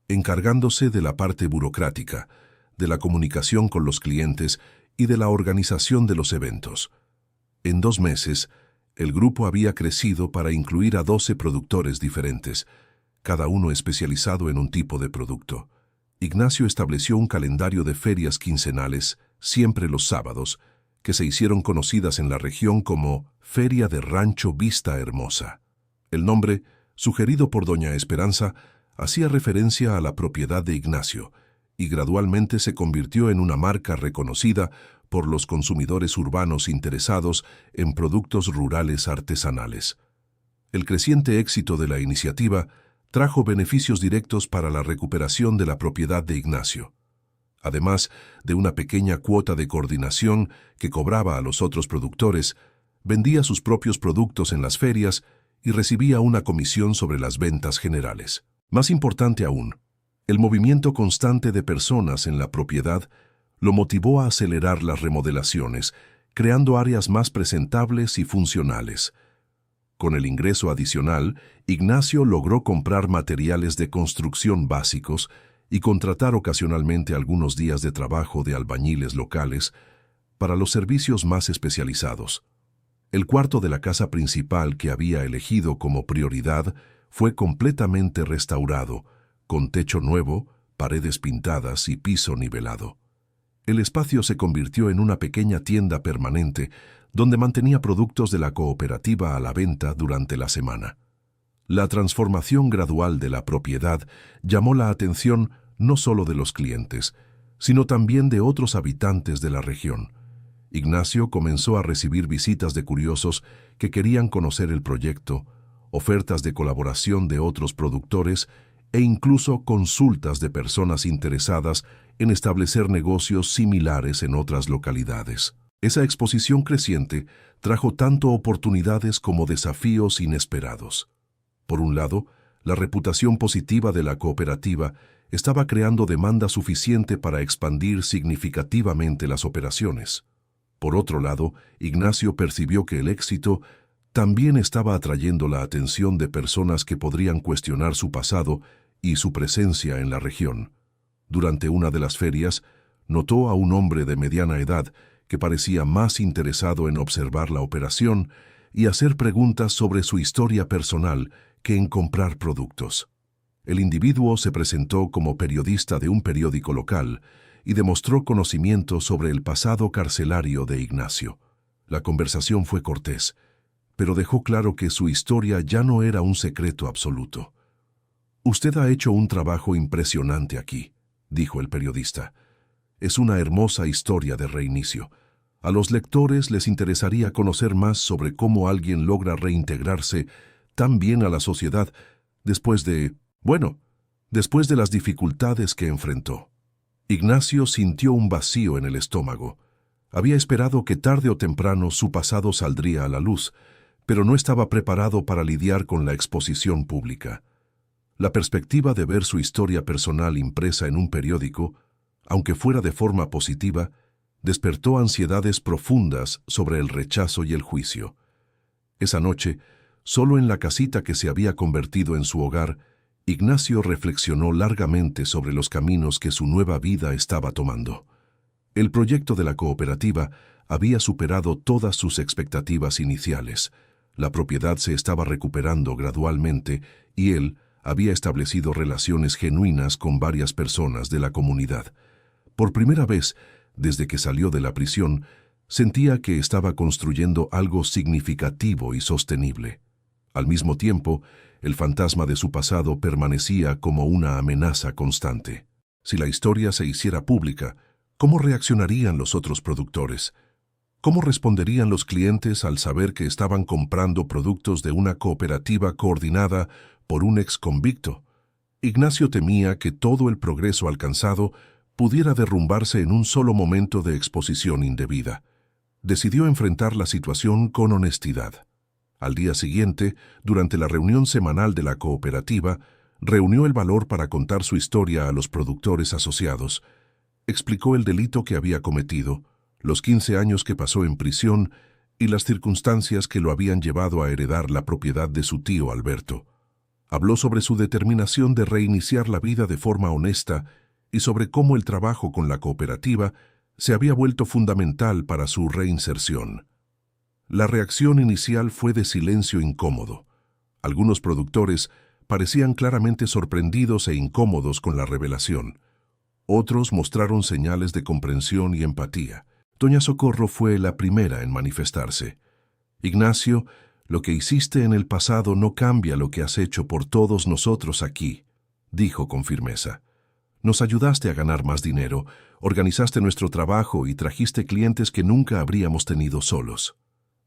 encargándose de la parte burocrática, de la comunicación con los clientes y de la organización de los eventos. En 2 meses, el grupo había crecido para incluir a 12 productores diferentes, cada uno especializado en un tipo de producto. Ignacio estableció un calendario de ferias quincenales, siempre los sábados, que se hicieron conocidas en la región como Feria de Rancho Vista Hermosa. El nombre, sugerido por doña Esperanza, hacía referencia a la propiedad de Ignacio, y gradualmente se convirtió en una marca reconocida por los consumidores urbanos interesados en productos rurales artesanales. El creciente éxito de la iniciativa trajo beneficios directos para la recuperación de la propiedad de Ignacio. Además de una pequeña cuota de coordinación que cobraba a los otros productores, vendía sus propios productos en las ferias y recibía una comisión sobre las ventas generales. Más importante aún, el movimiento constante de personas en la propiedad lo motivó a acelerar las remodelaciones, creando áreas más presentables y funcionales. Con el ingreso adicional, Ignacio logró comprar materiales de construcción básicos y contratar ocasionalmente algunos días de trabajo de albañiles locales para los servicios más especializados. El cuarto de la casa principal que había elegido como prioridad fue completamente restaurado, con techo nuevo, paredes pintadas y piso nivelado. El espacio se convirtió en una pequeña tienda permanente donde mantenía productos de la cooperativa a la venta durante la semana. La transformación gradual de la propiedad llamó la atención no solo de los clientes, sino también de otros habitantes de la región. Ignacio comenzó a recibir visitas de curiosos que querían conocer el proyecto, ofertas de colaboración de otros productores e incluso consultas de personas interesadas en establecer negocios similares en otras localidades. Esa exposición creciente trajo tanto oportunidades como desafíos inesperados. Por un lado, la reputación positiva de la cooperativa estaba creando demanda suficiente para expandir significativamente las operaciones. Por otro lado, Ignacio percibió que el éxito también estaba atrayendo la atención de personas que podrían cuestionar su pasado y su presencia en la región. Durante una de las ferias, Notó a un hombre de mediana edad que parecía más interesado en observar la operación y hacer preguntas sobre su historia personal que en comprar productos. El individuo se presentó como periodista de un periódico local y demostró conocimiento sobre el pasado carcelario de Ignacio. La conversación fue cortés, pero dejó claro que su historia ya no era un secreto absoluto. «Usted ha hecho un trabajo impresionante aquí», dijo el periodista. «Es una hermosa historia de reinicio. A los lectores les interesaría conocer más sobre cómo alguien logra reintegrarse tan bien a la sociedad después de las dificultades que enfrentó». Ignacio sintió un vacío en el estómago. Había esperado que tarde o temprano su pasado saldría a la luz, pero no estaba preparado para lidiar con la exposición pública. La perspectiva de ver su historia personal impresa en un periódico, aunque fuera de forma positiva, despertó ansiedades profundas sobre el rechazo y el juicio. Esa noche, solo en la casita que se había convertido en su hogar, Ignacio reflexionó largamente sobre los caminos que su nueva vida estaba tomando. El proyecto de la cooperativa había superado todas sus expectativas iniciales. La propiedad se estaba recuperando gradualmente y él había establecido relaciones genuinas con varias personas de la comunidad. Por primera vez, desde que salió de la prisión, sentía que estaba construyendo algo significativo y sostenible. Al mismo tiempo, el fantasma de su pasado permanecía como una amenaza constante. Si la historia se hiciera pública, ¿cómo reaccionarían los otros productores? ¿Cómo responderían los clientes al saber que estaban comprando productos de una cooperativa coordinada por un exconvicto? Ignacio temía que todo el progreso alcanzado pudiera derrumbarse en un solo momento de exposición indebida. Decidió enfrentar la situación con honestidad. Al día siguiente, durante la reunión semanal de la cooperativa, reunió el valor para contar su historia a los productores asociados. Explicó el delito que había cometido, los 15 años que pasó en prisión y las circunstancias que lo habían llevado a heredar la propiedad de su tío Alberto. Habló sobre su determinación de reiniciar la vida de forma honesta y sobre cómo el trabajo con la cooperativa se había vuelto fundamental para su reinserción. La reacción inicial fue de silencio incómodo. Algunos productores parecían claramente sorprendidos e incómodos con la revelación. Otros mostraron señales de comprensión y empatía. Doña Socorro fue la primera en manifestarse. «Ignacio, lo que hiciste en el pasado no cambia lo que has hecho por todos nosotros aquí», dijo con firmeza. «Nos ayudaste a ganar más dinero, organizaste nuestro trabajo y trajiste clientes que nunca habríamos tenido solos.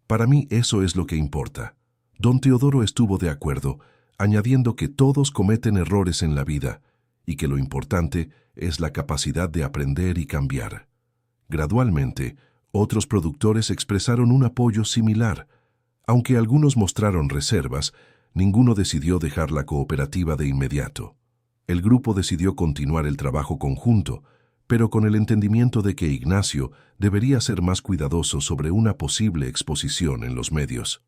Para mí eso es lo que importa». Don Teodoro estuvo de acuerdo, añadiendo que todos cometen errores en la vida y que lo importante es la capacidad de aprender y cambiar. Gradualmente, otros productores expresaron un apoyo similar. Aunque algunos mostraron reservas, ninguno decidió dejar la cooperativa de inmediato. El grupo decidió continuar el trabajo conjunto, pero con el entendimiento de que Ignacio debería ser más cuidadoso sobre una posible exposición en los medios.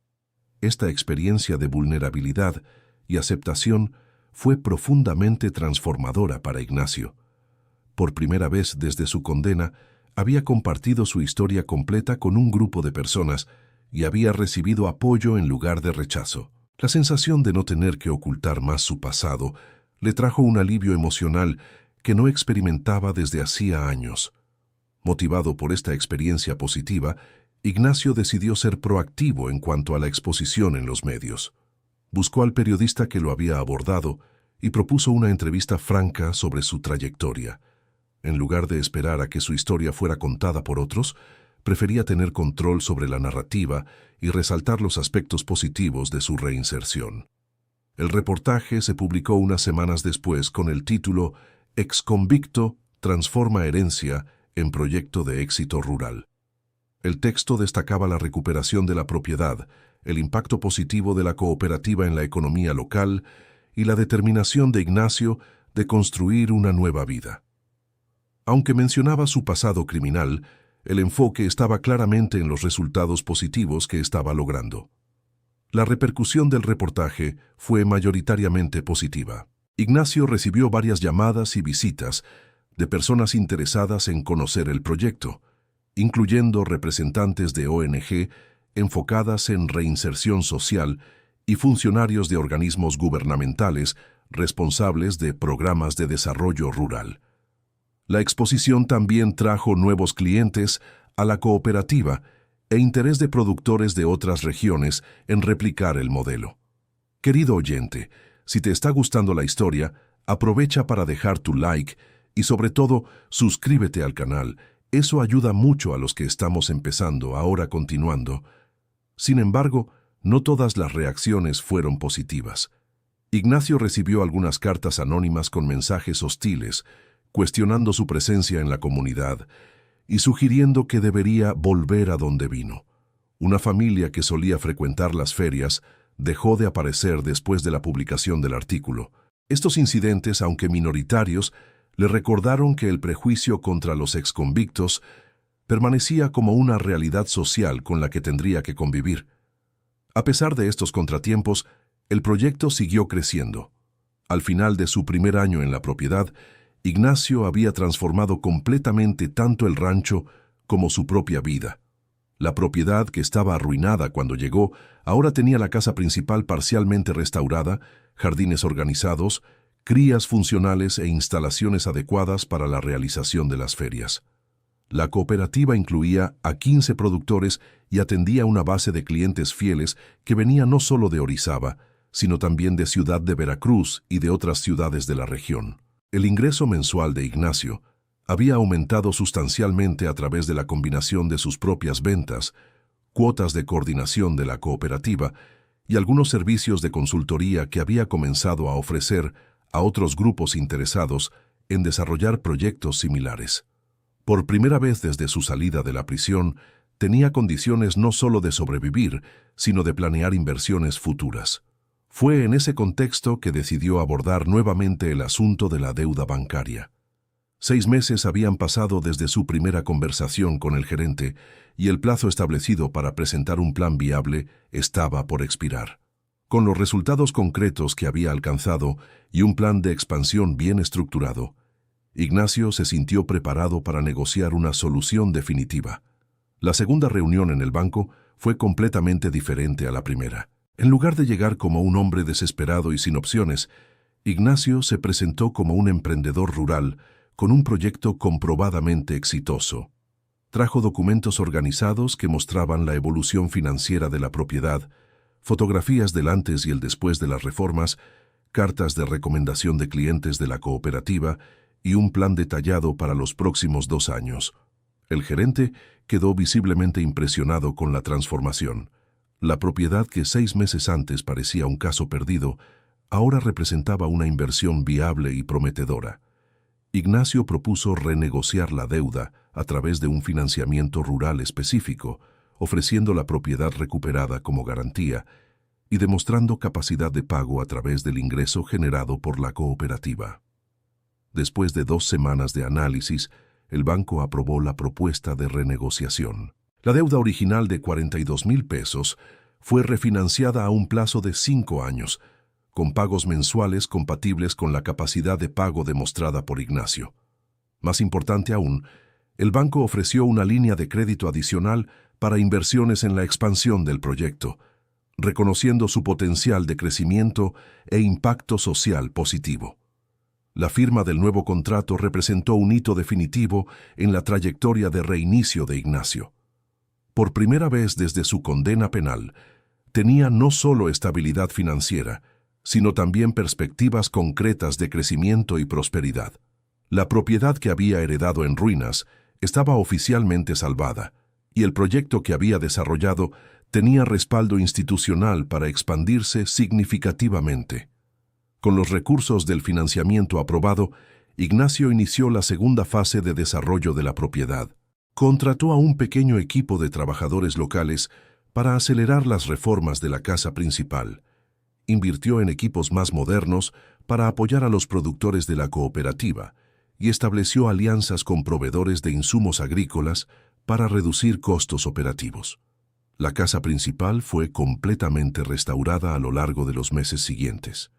Esta experiencia de vulnerabilidad y aceptación fue profundamente transformadora para Ignacio. Por primera vez desde su condena, había compartido su historia completa con un grupo de personas y había recibido apoyo en lugar de rechazo. La sensación de no tener que ocultar más su pasado le trajo un alivio emocional que no experimentaba desde hacía años. Motivado por esta experiencia positiva, Ignacio decidió ser proactivo en cuanto a la exposición en los medios. Buscó al periodista que lo había abordado y propuso una entrevista franca sobre su trayectoria. En lugar de esperar a que su historia fuera contada por otros, prefería tener control sobre la narrativa y resaltar los aspectos positivos de su reinserción. El reportaje se publicó unas semanas después con el título «Exconvicto transforma herencia en proyecto de éxito rural». El texto destacaba la recuperación de la propiedad, el impacto positivo de la cooperativa en la economía local y la determinación de Ignacio de construir una nueva vida. Aunque mencionaba su pasado criminal, el enfoque estaba claramente en los resultados positivos que estaba logrando. La repercusión del reportaje fue mayoritariamente positiva. Ignacio recibió varias llamadas y visitas, de personas interesadas en conocer el proyecto, incluyendo representantes de ONG enfocadas en reinserción social y funcionarios de organismos gubernamentales responsables de programas de desarrollo rural. La exposición también trajo nuevos clientes a la cooperativa e interés de productores de otras regiones en replicar el modelo. Querido oyente, si te está gustando la historia, aprovecha para dejar tu like y sobre todo suscríbete al canal. Eso ayuda mucho a los que estamos empezando, ahora continuando. Sin embargo, no todas las reacciones fueron positivas. Ignacio recibió algunas cartas anónimas con mensajes hostiles, cuestionando su presencia en la comunidad y sugiriendo que debería volver a donde vino. Una familia que solía frecuentar las ferias dejó de aparecer después de la publicación del artículo. Estos incidentes, aunque minoritarios, le recordaron que el prejuicio contra los exconvictos permanecía como una realidad social con la que tendría que convivir. A pesar de estos contratiempos, el proyecto siguió creciendo. Al final de su primer año en la propiedad, Ignacio había transformado completamente tanto el rancho como su propia vida. La propiedad, que estaba arruinada cuando llegó, ahora tenía la casa principal parcialmente restaurada, jardines organizados, crías funcionales e instalaciones adecuadas para la realización de las ferias. La cooperativa incluía a 15 productores y atendía una base de clientes fieles que venía no solo de Orizaba, sino también de Ciudad de Veracruz y de otras ciudades de la región. El ingreso mensual de Ignacio había aumentado sustancialmente a través de la combinación de sus propias ventas, cuotas de coordinación de la cooperativa y algunos servicios de consultoría que había comenzado a ofrecer a otros grupos interesados en desarrollar proyectos similares. Por primera vez desde su salida de la prisión, tenía condiciones no solo de sobrevivir, sino de planear inversiones futuras. Fue en ese contexto que decidió abordar nuevamente el asunto de la deuda bancaria. 6 meses habían pasado desde su primera conversación con el gerente y el plazo establecido para presentar un plan viable estaba por expirar. Con los resultados concretos que había alcanzado y un plan de expansión bien estructurado, Ignacio se sintió preparado para negociar una solución definitiva. La segunda reunión en el banco fue completamente diferente a la primera. En lugar de llegar como un hombre desesperado y sin opciones, Ignacio se presentó como un emprendedor rural con un proyecto comprobadamente exitoso. Trajo documentos organizados que mostraban la evolución financiera de la propiedad, fotografías del antes y el después de las reformas, cartas de recomendación de clientes de la cooperativa y un plan detallado para los próximos 2 años. El gerente quedó visiblemente impresionado con la transformación. La propiedad que 6 meses antes parecía un caso perdido, ahora representaba una inversión viable y prometedora. Ignacio propuso renegociar la deuda a través de un financiamiento rural específico, ofreciendo la propiedad recuperada como garantía y demostrando capacidad de pago a través del ingreso generado por la cooperativa. Después de 2 semanas de análisis, el banco aprobó la propuesta de renegociación. La deuda original de 42,000 pesos fue refinanciada a un plazo de 5 años, con pagos mensuales compatibles con la capacidad de pago demostrada por Ignacio. Más importante aún, el banco ofreció una línea de crédito adicional para inversiones en la expansión del proyecto, reconociendo su potencial de crecimiento e impacto social positivo. La firma del nuevo contrato representó un hito definitivo en la trayectoria de reinicio de Ignacio. Por primera vez desde su condena penal, tenía no solo estabilidad financiera, sino también perspectivas concretas de crecimiento y prosperidad. La propiedad que había heredado en ruinas estaba oficialmente salvada, y el proyecto que había desarrollado tenía respaldo institucional para expandirse significativamente. Con los recursos del financiamiento aprobado, Ignacio inició la segunda fase de desarrollo de la propiedad. Contrató a un pequeño equipo de trabajadores locales para acelerar las reformas de la casa principal. Invirtió en equipos más modernos para apoyar a los productores de la cooperativa y estableció alianzas con proveedores de insumos agrícolas para reducir costos operativos. La casa principal fue completamente restaurada a lo largo de los meses siguientes.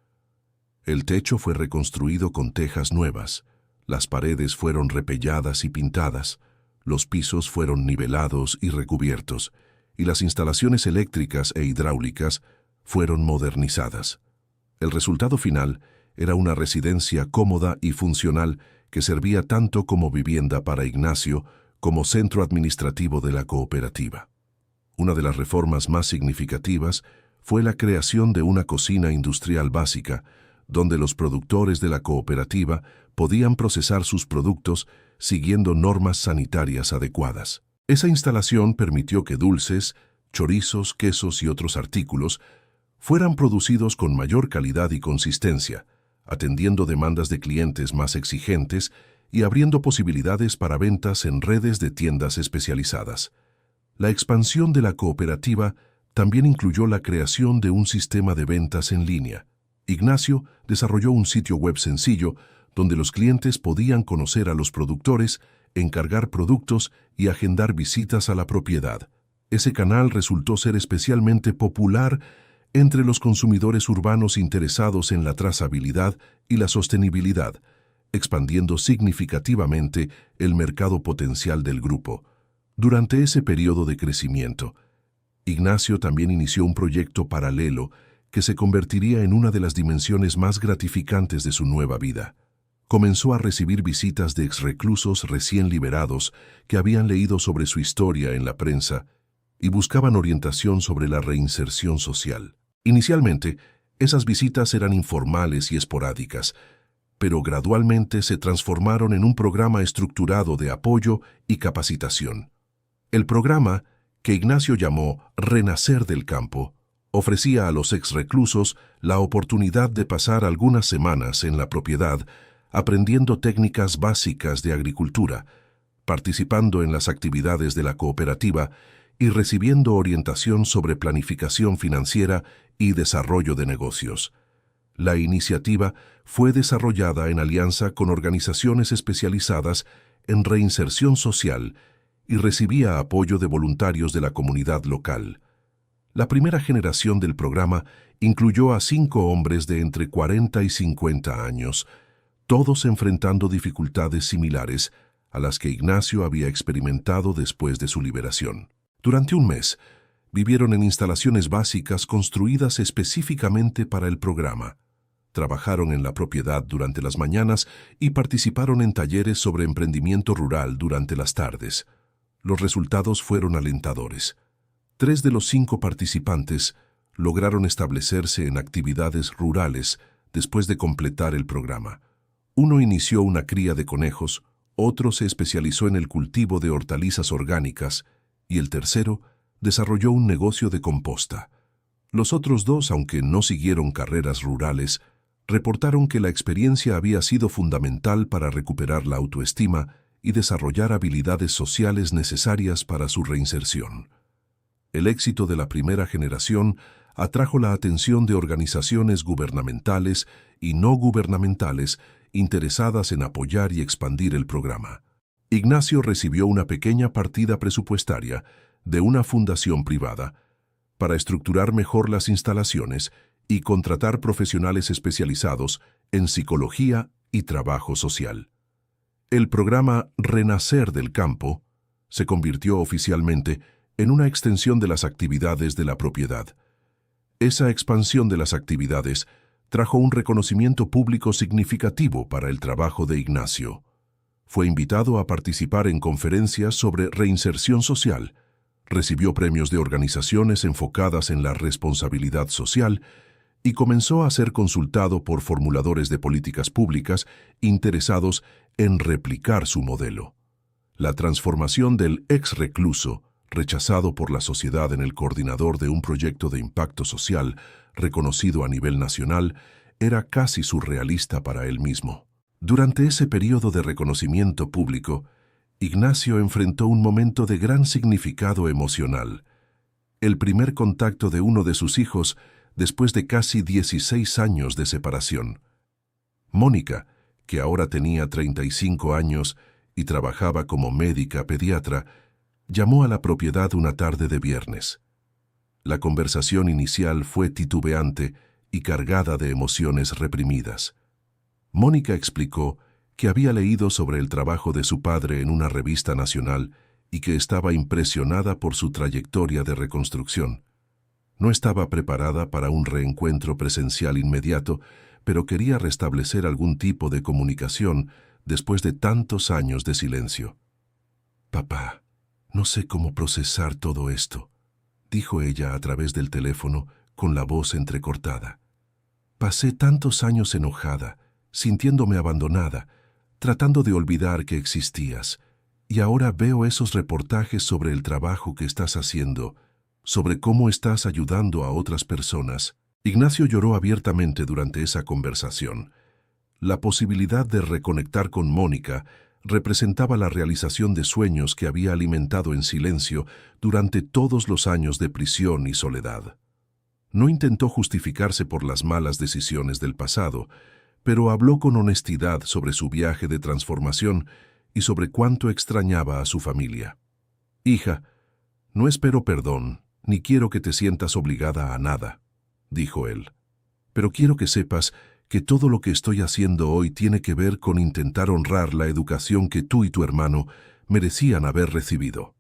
El techo fue reconstruido con tejas nuevas, Las paredes fueron repelladas y pintadas, los pisos fueron nivelados y recubiertos, y las instalaciones eléctricas e hidráulicas fueron modernizadas. El resultado final era una residencia cómoda y funcional que servía tanto como vivienda para Ignacio como centro administrativo de la cooperativa. Una de las reformas más significativas fue la creación de una cocina industrial básica, donde los productores de la cooperativa podían procesar sus productos siguiendo normas sanitarias adecuadas. Esa instalación permitió que dulces, chorizos, quesos y otros artículos fueran producidos con mayor calidad y consistencia, atendiendo demandas de clientes más exigentes y abriendo posibilidades para ventas en redes de tiendas especializadas. La expansión de la cooperativa también incluyó la creación de un sistema de ventas en línea. Ignacio desarrolló un sitio web sencillo donde los clientes podían conocer a los productores, encargar productos y agendar visitas a la propiedad. Ese canal resultó ser especialmente popular entre los consumidores urbanos interesados en la trazabilidad y la sostenibilidad, expandiendo significativamente el mercado potencial del grupo. Durante ese periodo de crecimiento, Ignacio también inició un proyecto paralelo que se convertiría en una de las dimensiones más gratificantes de su nueva vida. Comenzó a recibir visitas de exreclusos recién liberados que habían leído sobre su historia en la prensa y buscaban orientación sobre la reinserción social. Inicialmente, esas visitas eran informales y esporádicas, pero gradualmente se transformaron en un programa estructurado de apoyo y capacitación. El programa, que Ignacio llamó Renacer del Campo, ofrecía a los exreclusos la oportunidad de pasar algunas semanas en la propiedad aprendiendo técnicas básicas de agricultura, participando en las actividades de la cooperativa y recibiendo orientación sobre planificación financiera y desarrollo de negocios. La iniciativa fue desarrollada en alianza con organizaciones especializadas en reinserción social y recibía apoyo de voluntarios de la comunidad local. La primera generación del programa incluyó a 5 hombres de entre 40 y 50 años, todos enfrentando dificultades similares a las que Ignacio había experimentado después de su liberación. Durante un mes, vivieron en instalaciones básicas construidas específicamente para el programa. Trabajaron en la propiedad durante las mañanas y participaron en talleres sobre emprendimiento rural durante las tardes. Los resultados fueron alentadores. 3 de los 5 participantes lograron establecerse en actividades rurales después de completar el programa. Uno inició una cría de conejos, otro se especializó en el cultivo de hortalizas orgánicas y el tercero desarrolló un negocio de composta. Los otros 2, aunque no siguieron carreras rurales, reportaron que la experiencia había sido fundamental para recuperar la autoestima y desarrollar habilidades sociales necesarias para su reinserción. El éxito de la primera generación atrajo la atención de organizaciones gubernamentales y no gubernamentales interesadas en apoyar y expandir el programa. Ignacio recibió una pequeña partida presupuestaria de una fundación privada para estructurar mejor las instalaciones y contratar profesionales especializados en psicología y trabajo social. El programa Renacer del Campo se convirtió oficialmente en una extensión de las actividades de la propiedad. Esa expansión de las actividades trajo un reconocimiento público significativo para el trabajo de Ignacio. Fue invitado a participar en conferencias sobre reinserción social, recibió premios de organizaciones enfocadas en la responsabilidad social y comenzó a ser consultado por formuladores de políticas públicas interesados en replicar su modelo. La transformación del ex-recluso, rechazado por la sociedad en el coordinador de un proyecto de impacto social reconocido a nivel nacional, era casi surrealista para él mismo. Durante ese periodo de reconocimiento público, Ignacio enfrentó un momento de gran significado emocional. El primer contacto de uno de sus hijos después de casi 16 años de separación. Mónica, que ahora tenía 35 años y trabajaba como médica pediatra, llamó a la propiedad una tarde de viernes. La conversación inicial fue titubeante y cargada de emociones reprimidas. Mónica explicó que había leído sobre el trabajo de su padre en una revista nacional y que estaba impresionada por su trayectoria de reconstrucción. No estaba preparada para un reencuentro presencial inmediato, pero quería restablecer algún tipo de comunicación después de tantos años de silencio. «Papá, no sé cómo procesar todo esto», dijo ella a través del teléfono con la voz entrecortada. «Pasé tantos años enojada, sintiéndome abandonada, tratando de olvidar que existías, y ahora veo esos reportajes sobre el trabajo que estás haciendo, sobre cómo estás ayudando a otras personas». Ignacio lloró abiertamente durante esa conversación. La posibilidad de reconectar con Mónica representaba la realización de sueños que había alimentado en silencio durante todos los años de prisión y soledad. No intentó justificarse por las malas decisiones del pasado, pero habló con honestidad sobre su viaje de transformación y sobre cuánto extrañaba a su familia. «Hija, no espero perdón, ni quiero que te sientas obligada a nada», dijo él. «Pero quiero que sepas que todo lo que estoy haciendo hoy tiene que ver con intentar honrar la educación que tú y tu hermano merecían haber recibido.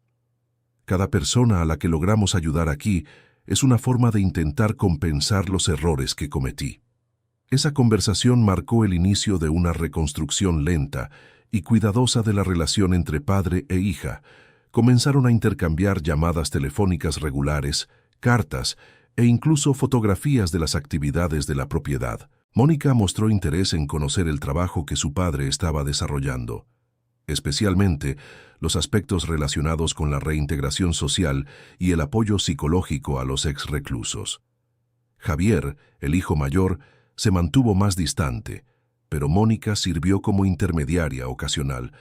Cada persona a la que logramos ayudar aquí es una forma de intentar compensar los errores que cometí». Esa conversación marcó el inicio de una reconstrucción lenta y cuidadosa de la relación entre padre e hija. Comenzaron a intercambiar llamadas telefónicas regulares, cartas e incluso fotografías de las actividades de la propiedad. Mónica mostró interés en conocer el trabajo que su padre estaba desarrollando, especialmente los aspectos relacionados con la reintegración social y el apoyo psicológico a los exreclusos. Javier, el hijo mayor, se mantuvo más distante, pero Mónica sirvió como intermediaria ocasional,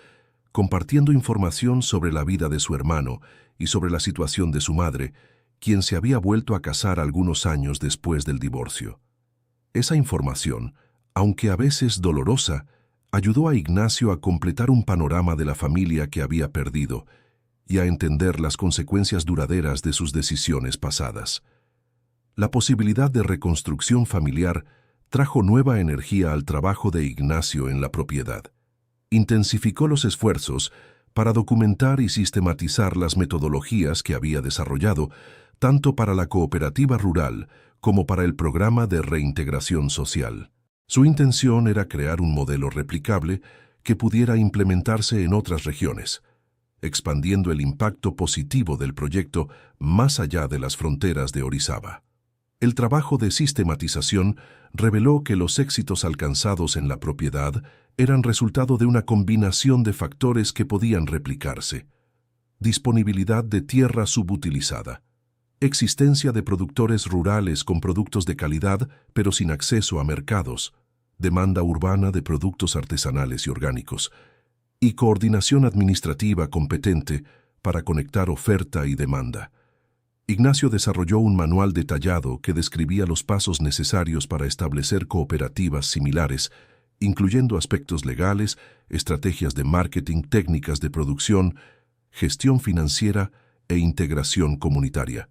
compartiendo información sobre la vida de su hermano y sobre la situación de su madre, quien se había vuelto a casar algunos años después del divorcio. Esa información, aunque a veces dolorosa, ayudó a Ignacio a completar un panorama de la familia que había perdido y a entender las consecuencias duraderas de sus decisiones pasadas. La posibilidad de reconstrucción familiar trajo nueva energía al trabajo de Ignacio en la propiedad. Intensificó los esfuerzos para documentar y sistematizar las metodologías que había desarrollado, tanto para la cooperativa rural como para el programa de reintegración social. Su intención era crear un modelo replicable que pudiera implementarse en otras regiones, expandiendo el impacto positivo del proyecto más allá de las fronteras de Orizaba. El trabajo de sistematización reveló que los éxitos alcanzados en la propiedad eran resultado de una combinación de factores que podían replicarse: disponibilidad de tierra subutilizada, existencia de productores rurales con productos de calidad pero sin acceso a mercados, demanda urbana de productos artesanales y orgánicos, y coordinación administrativa competente para conectar oferta y demanda. Ignacio desarrolló un manual detallado que describía los pasos necesarios para establecer cooperativas similares, incluyendo aspectos legales, estrategias de marketing, técnicas de producción, gestión financiera e integración comunitaria.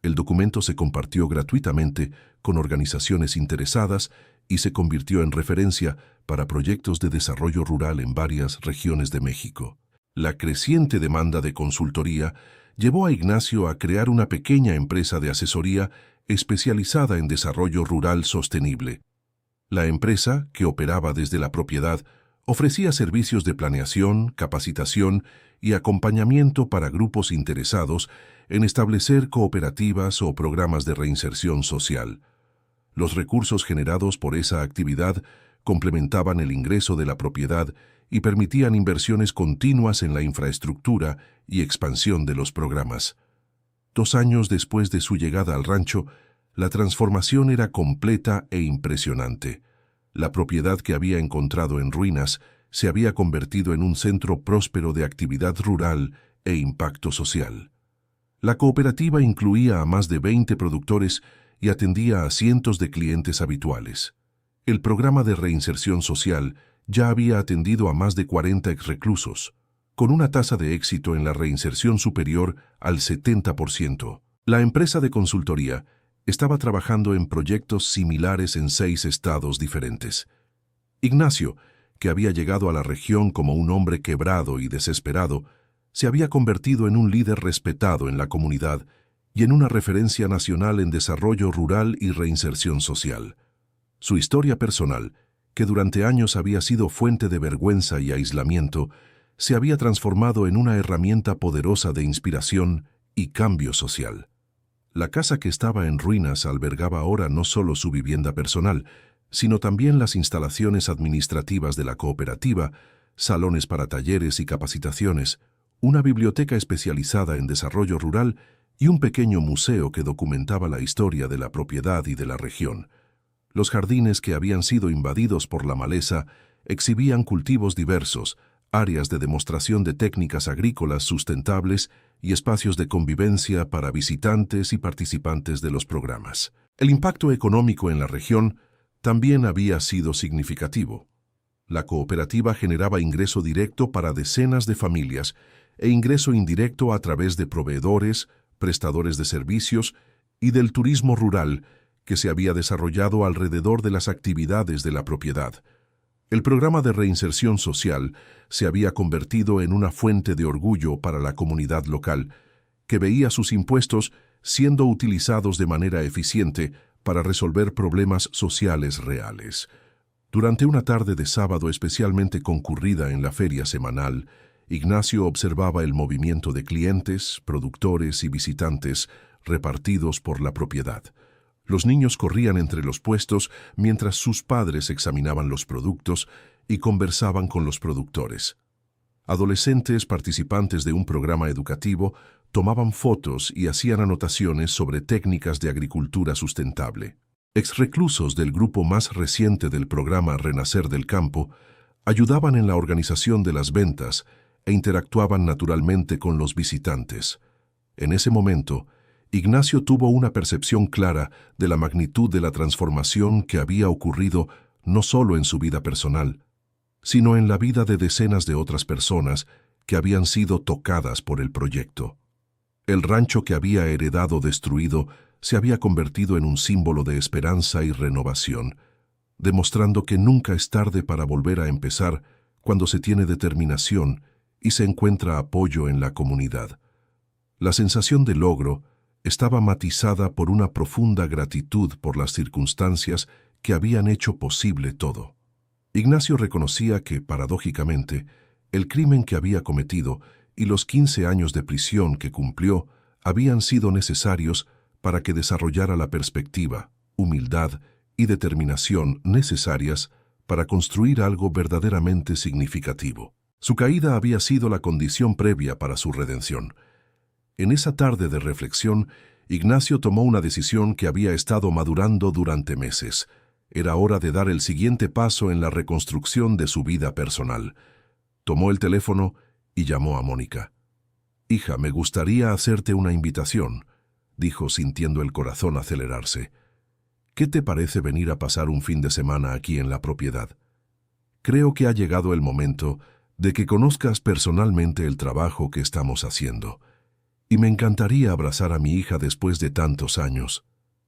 El documento se compartió gratuitamente con organizaciones interesadas y se convirtió en referencia para proyectos de desarrollo rural en varias regiones de México. La creciente demanda de consultoría llevó a Ignacio a crear una pequeña empresa de asesoría especializada en desarrollo rural sostenible. La empresa, que operaba desde la propiedad, ofrecía servicios de planeación, capacitación y acompañamiento para grupos interesados en establecer cooperativas o programas de reinserción social. Los recursos generados por esa actividad complementaban el ingreso de la propiedad y permitían inversiones continuas en la infraestructura y expansión de los programas. 2 años después de su llegada al rancho, la transformación era completa e impresionante. La propiedad que había encontrado en ruinas se había convertido en un centro próspero de actividad rural e impacto social. La cooperativa incluía a más de 20 productores y atendía a cientos de clientes habituales. El programa de reinserción social ya había atendido a más de 40 exreclusos, con una tasa de éxito en la reinserción superior al 70%. La empresa de consultoría estaba trabajando en proyectos similares en 6 estados diferentes. Ignacio, que había llegado a la región como un hombre quebrado y desesperado, se había convertido en un líder respetado en la comunidad y en una referencia nacional en desarrollo rural y reinserción social. Su historia personal, que durante años había sido fuente de vergüenza y aislamiento, se había transformado en una herramienta poderosa de inspiración y cambio social. La casa que estaba en ruinas albergaba ahora no solo su vivienda personal, sino también las instalaciones administrativas de la cooperativa, salones para talleres y capacitaciones, una biblioteca especializada en desarrollo rural y un pequeño museo que documentaba la historia de la propiedad y de la región. Los jardines que habían sido invadidos por la maleza exhibían cultivos diversos, áreas de demostración de técnicas agrícolas sustentables y espacios de convivencia para visitantes y participantes de los programas. El impacto económico en la región también había sido significativo. La cooperativa generaba ingreso directo para decenas de familias e ingreso indirecto a través de proveedores, prestadores de servicios y del turismo rural que se había desarrollado alrededor de las actividades de la propiedad. El programa de reinserción social se había convertido en una fuente de orgullo para la comunidad local, que veía sus impuestos siendo utilizados de manera eficiente para resolver problemas sociales reales. Durante una tarde de sábado especialmente concurrida en la feria semanal, Ignacio observaba el movimiento de clientes, productores y visitantes repartidos por la propiedad. Los niños corrían entre los puestos mientras sus padres examinaban los productos y conversaban con los productores. Adolescentes participantes de un programa educativo tomaban fotos y hacían anotaciones sobre técnicas de agricultura sustentable. Exreclusos del grupo más reciente del programa Renacer del Campo ayudaban en la organización de las ventas e interactuaban naturalmente con los visitantes. En ese momento, Ignacio tuvo una percepción clara de la magnitud de la transformación que había ocurrido no solo en su vida personal, sino en la vida de decenas de otras personas que habían sido tocadas por el proyecto. El rancho que había heredado destruido se había convertido en un símbolo de esperanza y renovación, demostrando que nunca es tarde para volver a empezar cuando se tiene determinación y se encuentra apoyo en la comunidad. La sensación de logro estaba matizada por una profunda gratitud por las circunstancias que habían hecho posible todo. Ignacio reconocía que, paradójicamente, el crimen que había cometido y los 15 años de prisión que cumplió habían sido necesarios para que desarrollara la perspectiva, humildad y determinación necesarias para construir algo verdaderamente significativo. Su caída había sido la condición previa para su redención. En esa tarde de reflexión, Ignacio tomó una decisión que había estado madurando durante meses. Era hora de dar el siguiente paso en la reconstrucción de su vida personal. Tomó el teléfono y llamó a Mónica. «Hija, me gustaría hacerte una invitación», dijo sintiendo el corazón acelerarse. «¿Qué te parece venir a pasar un fin de semana aquí en la propiedad? Creo que ha llegado el momento de que conozcas personalmente el trabajo que estamos haciendo. Y me encantaría abrazar a mi hija después de tantos años».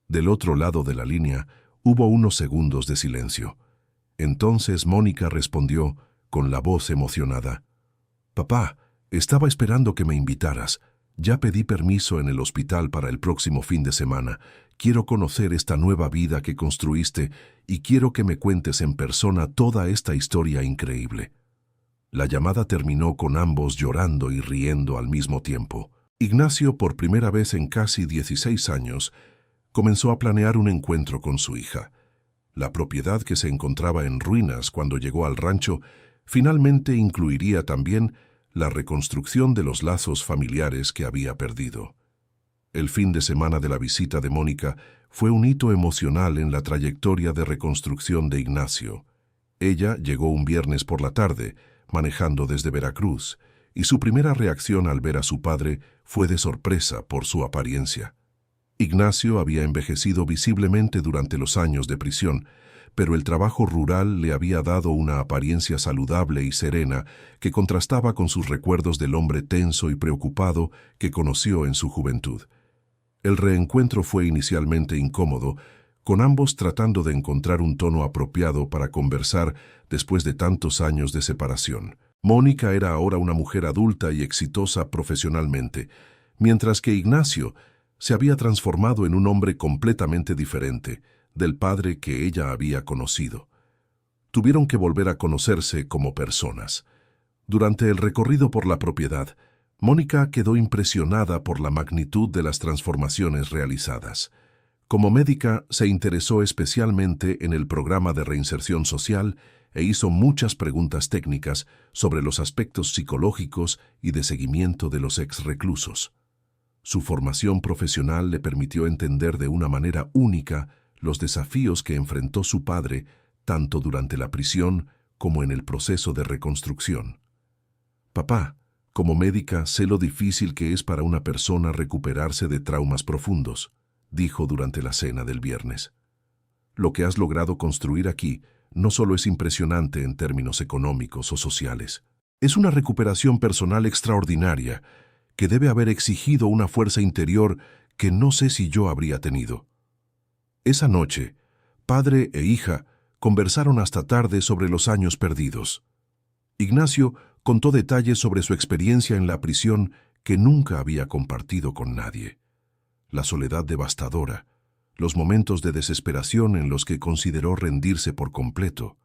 Del otro lado de la línea hubo unos segundos de silencio. Entonces Mónica respondió con la voz emocionada. «Papá, estaba esperando que me invitaras. Ya pedí permiso en el hospital para el próximo fin de semana. Quiero conocer esta nueva vida que construiste y quiero que me cuentes en persona toda esta historia increíble». La llamada terminó con ambos llorando y riendo al mismo tiempo. Ignacio, por primera vez en casi 16 años, comenzó a planear un encuentro con su hija. La propiedad que se encontraba en ruinas cuando llegó al rancho finalmente incluiría también la reconstrucción de los lazos familiares que había perdido. El fin de semana de la visita de Mónica fue un hito emocional en la trayectoria de reconstrucción de Ignacio. Ella llegó un viernes por la tarde, manejando desde Veracruz, y su primera reacción al ver a su padre fue de sorpresa por su apariencia. Ignacio había envejecido visiblemente durante los años de prisión, pero el trabajo rural le había dado una apariencia saludable y serena que contrastaba con sus recuerdos del hombre tenso y preocupado que conoció en su juventud. El reencuentro fue inicialmente incómodo, con ambos tratando de encontrar un tono apropiado para conversar después de tantos años de separación. Mónica era ahora una mujer adulta y exitosa profesionalmente, mientras que Ignacio se había transformado en un hombre completamente diferente del padre que ella había conocido. Tuvieron que volver a conocerse como personas. Durante el recorrido por la propiedad, Mónica quedó impresionada por la magnitud de las transformaciones realizadas. Como médica, se interesó especialmente en el programa de reinserción social e hizo muchas preguntas técnicas sobre los aspectos psicológicos y de seguimiento de los exreclusos. Su formación profesional le permitió entender de una manera única los desafíos que enfrentó su padre tanto durante la prisión como en el proceso de reconstrucción. Papá, como médica sé lo difícil que es para una persona recuperarse de traumas profundos, dijo durante la cena del viernes. Lo que has logrado construir aquí no solo es impresionante en términos económicos o sociales, es una recuperación personal extraordinaria que debe haber exigido una fuerza interior que no sé si yo habría tenido. Esa noche, padre e hija conversaron hasta tarde sobre los años perdidos. Ignacio contó detalles sobre su experiencia en la prisión que nunca había compartido con nadie. La soledad devastadora, los momentos de desesperación en los que consideró rendirse por completo,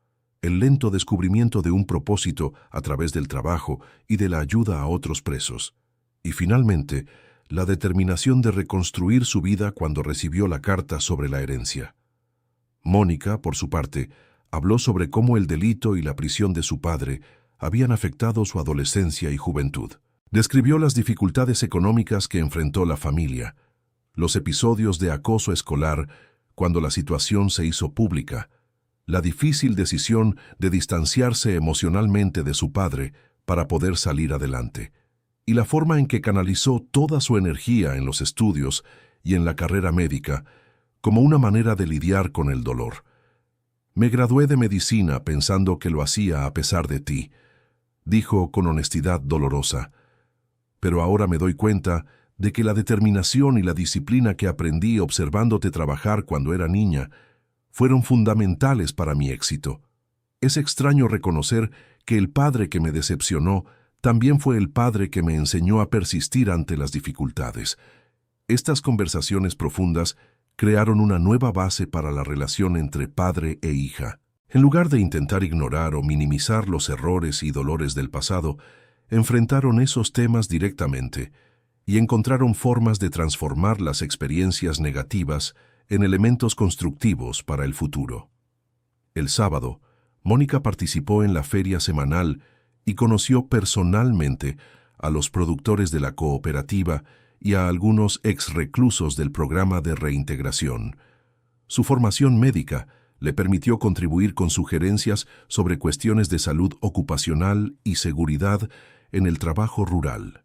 el lento descubrimiento de un propósito a través del trabajo y de la ayuda a otros presos, y finalmente, la determinación de reconstruir su vida cuando recibió la carta sobre la herencia. Mónica, por su parte, habló sobre cómo el delito y la prisión de su padre habían afectado su adolescencia y juventud. Describió las dificultades económicas que enfrentó la familia, los episodios de acoso escolar cuando la situación se hizo pública, la difícil decisión de distanciarse emocionalmente de su padre para poder salir adelante, y la forma en que canalizó toda su energía en los estudios y en la carrera médica como una manera de lidiar con el dolor. Me gradué de medicina pensando que lo hacía a pesar de ti, dijo con honestidad dolorosa, pero ahora me doy cuenta de que la determinación y la disciplina que aprendí observándote trabajar cuando era niña fueron fundamentales para mi éxito. Es extraño reconocer que el padre que me decepcionó también fue el padre que me enseñó a persistir ante las dificultades. Estas conversaciones profundas crearon una nueva base para la relación entre padre e hija. En lugar de intentar ignorar o minimizar los errores y dolores del pasado, enfrentaron esos temas directamente y encontraron formas de transformar las experiencias negativas en elementos constructivos para el futuro. El sábado, Mónica participó en la feria semanal y conoció personalmente a los productores de la cooperativa y a algunos exreclusos del programa de reintegración. Su formación médica le permitió contribuir con sugerencias sobre cuestiones de salud ocupacional y seguridad en el trabajo rural.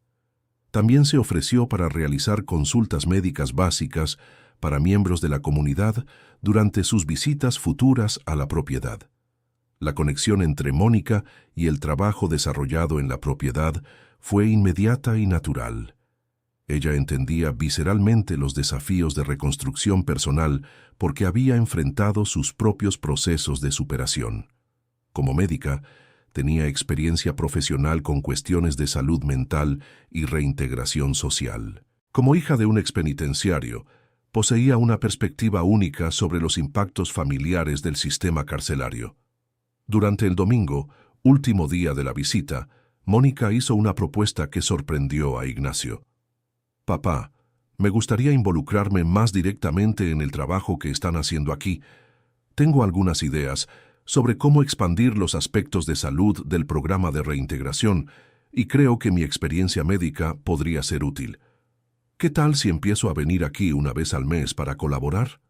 También se ofreció para realizar consultas médicas básicas para miembros de la comunidad durante sus visitas futuras a la propiedad. La conexión entre Mónica y el trabajo desarrollado en la propiedad fue inmediata y natural. Ella entendía visceralmente los desafíos de reconstrucción personal porque había enfrentado sus propios procesos de superación. Como médica, tenía experiencia profesional con cuestiones de salud mental y reintegración social. Como hija de un expenitenciario, poseía una perspectiva única sobre los impactos familiares del sistema carcelario. Durante el domingo, último día de la visita, Mónica hizo una propuesta que sorprendió a Ignacio. «Papá, me gustaría involucrarme más directamente en el trabajo que están haciendo aquí. Tengo algunas ideas sobre cómo expandir los aspectos de salud del programa de reintegración y creo que mi experiencia médica podría ser útil. ¿Qué tal si empiezo a venir aquí una vez al mes para colaborar?»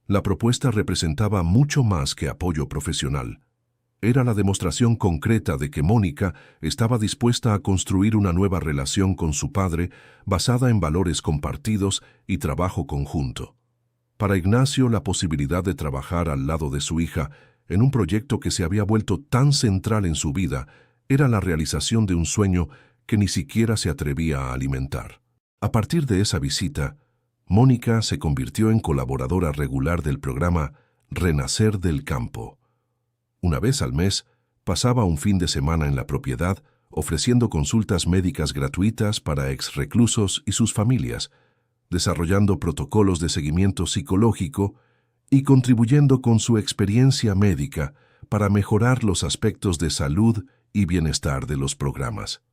La propuesta representaba mucho más que apoyo profesional. Era la demostración concreta de que Mónica estaba dispuesta a construir una nueva relación con su padre basada en valores compartidos y trabajo conjunto. Para Ignacio, la posibilidad de trabajar al lado de su hija en un proyecto que se había vuelto tan central en su vida era la realización de un sueño que ni siquiera se atrevía a alimentar. A partir de esa visita, Mónica se convirtió en colaboradora regular del programa Renacer del Campo. Una vez al mes, pasaba un fin de semana en la propiedad ofreciendo consultas médicas gratuitas para exreclusos y sus familias, desarrollando protocolos de seguimiento psicológico y contribuyendo con su experiencia médica para mejorar los aspectos de salud y bienestar de los programas.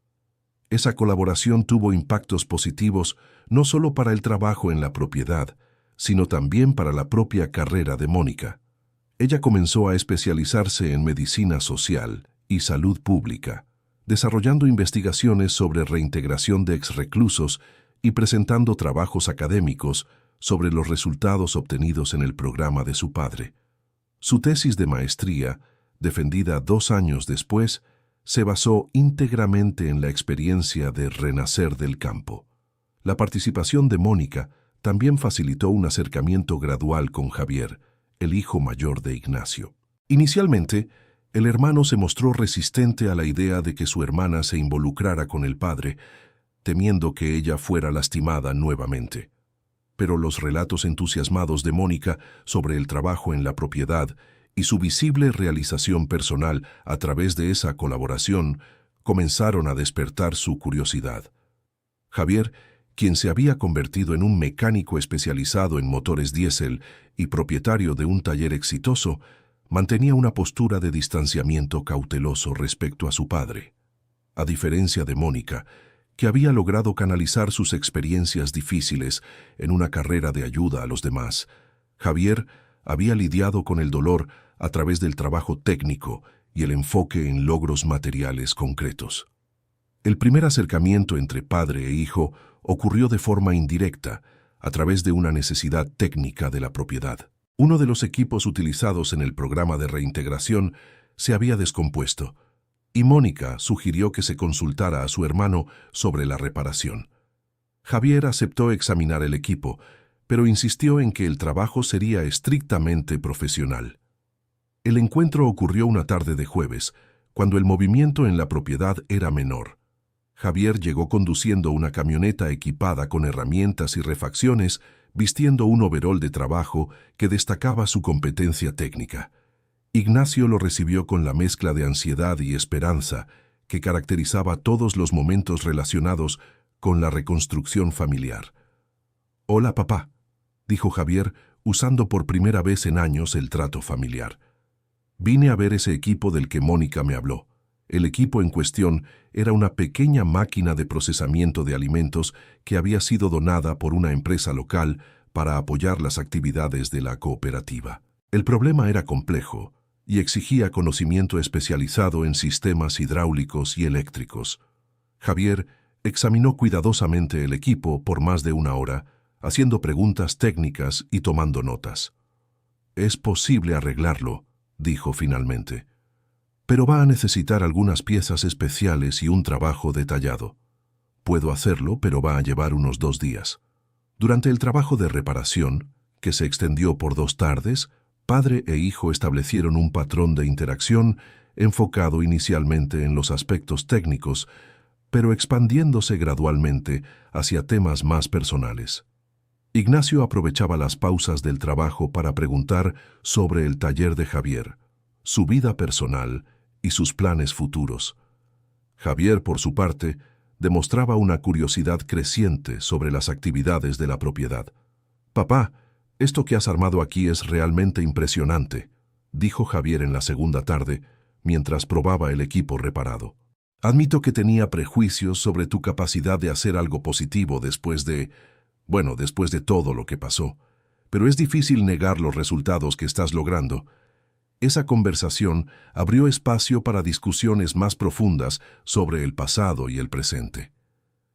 Esa colaboración tuvo impactos positivos no solo para el trabajo en la propiedad, sino también para la propia carrera de Mónica. Ella comenzó a especializarse en medicina social y salud pública, desarrollando investigaciones sobre reintegración de exreclusos y presentando trabajos académicos sobre los resultados obtenidos en el programa de su padre. Su tesis de maestría, defendida 2 años después, se basó íntegramente en la experiencia de Renacer del Campo. La participación de Mónica también facilitó un acercamiento gradual con Javier, el hijo mayor de Ignacio. Inicialmente, el hermano se mostró resistente a la idea de que su hermana se involucrara con el padre, temiendo que ella fuera lastimada nuevamente. Pero los relatos entusiasmados de Mónica sobre el trabajo en la propiedad y su visible realización personal a través de esa colaboración comenzaron a despertar su curiosidad. Javier, quien se había convertido en un mecánico especializado en motores diésel y propietario de un taller exitoso, mantenía una postura de distanciamiento cauteloso respecto a su padre. A diferencia de Mónica, que había logrado canalizar sus experiencias difíciles en una carrera de ayuda a los demás, Javier había lidiado con el dolor a través del trabajo técnico y el enfoque en logros materiales concretos. El primer acercamiento entre padre e hijo ocurrió de forma indirecta, a través de una necesidad técnica de la propiedad. Uno de los equipos utilizados en el programa de reintegración se había descompuesto, y Mónica sugirió que se consultara a su hermano sobre la reparación. Javier aceptó examinar el equipo, pero insistió en que el trabajo sería estrictamente profesional. El encuentro ocurrió una tarde de jueves, cuando el movimiento en la propiedad era menor. Javier llegó conduciendo una camioneta equipada con herramientas y refacciones, vistiendo un overol de trabajo que destacaba su competencia técnica. Ignacio lo recibió con la mezcla de ansiedad y esperanza que caracterizaba todos los momentos relacionados con la reconstrucción familiar. «Hola, papá», dijo Javier, usando por primera vez en años el trato familiar. «Vine a ver ese equipo del que Mónica me habló. El equipo en cuestión era una pequeña máquina de procesamiento de alimentos que había sido donada por una empresa local para apoyar las actividades de la cooperativa. El problema era complejo y exigía conocimiento especializado en sistemas hidráulicos y eléctricos. Javier examinó cuidadosamente el equipo por más de 1 hora, haciendo preguntas técnicas y tomando notas. «Es posible arreglarlo», dijo finalmente, «pero va a necesitar algunas piezas especiales y un trabajo detallado. Puedo hacerlo, pero va a llevar unos 2 días». Durante el trabajo de reparación, que se extendió por 2 tardes, padre e hijo establecieron un patrón de interacción enfocado inicialmente en los aspectos técnicos, pero expandiéndose gradualmente hacia temas más personales. Ignacio aprovechaba las pausas del trabajo para preguntar sobre el taller de Javier, su vida personal y sus planes futuros. Javier, por su parte, demostraba una curiosidad creciente sobre las actividades de la propiedad. «Papá, esto que has armado aquí es realmente impresionante», dijo Javier en la segunda tarde, mientras probaba el equipo reparado. «Admito que tenía prejuicios sobre tu capacidad de hacer algo positivo después de todo lo que pasó, pero es difícil negar los resultados que estás logrando». Esa conversación abrió espacio para discusiones más profundas sobre el pasado y el presente.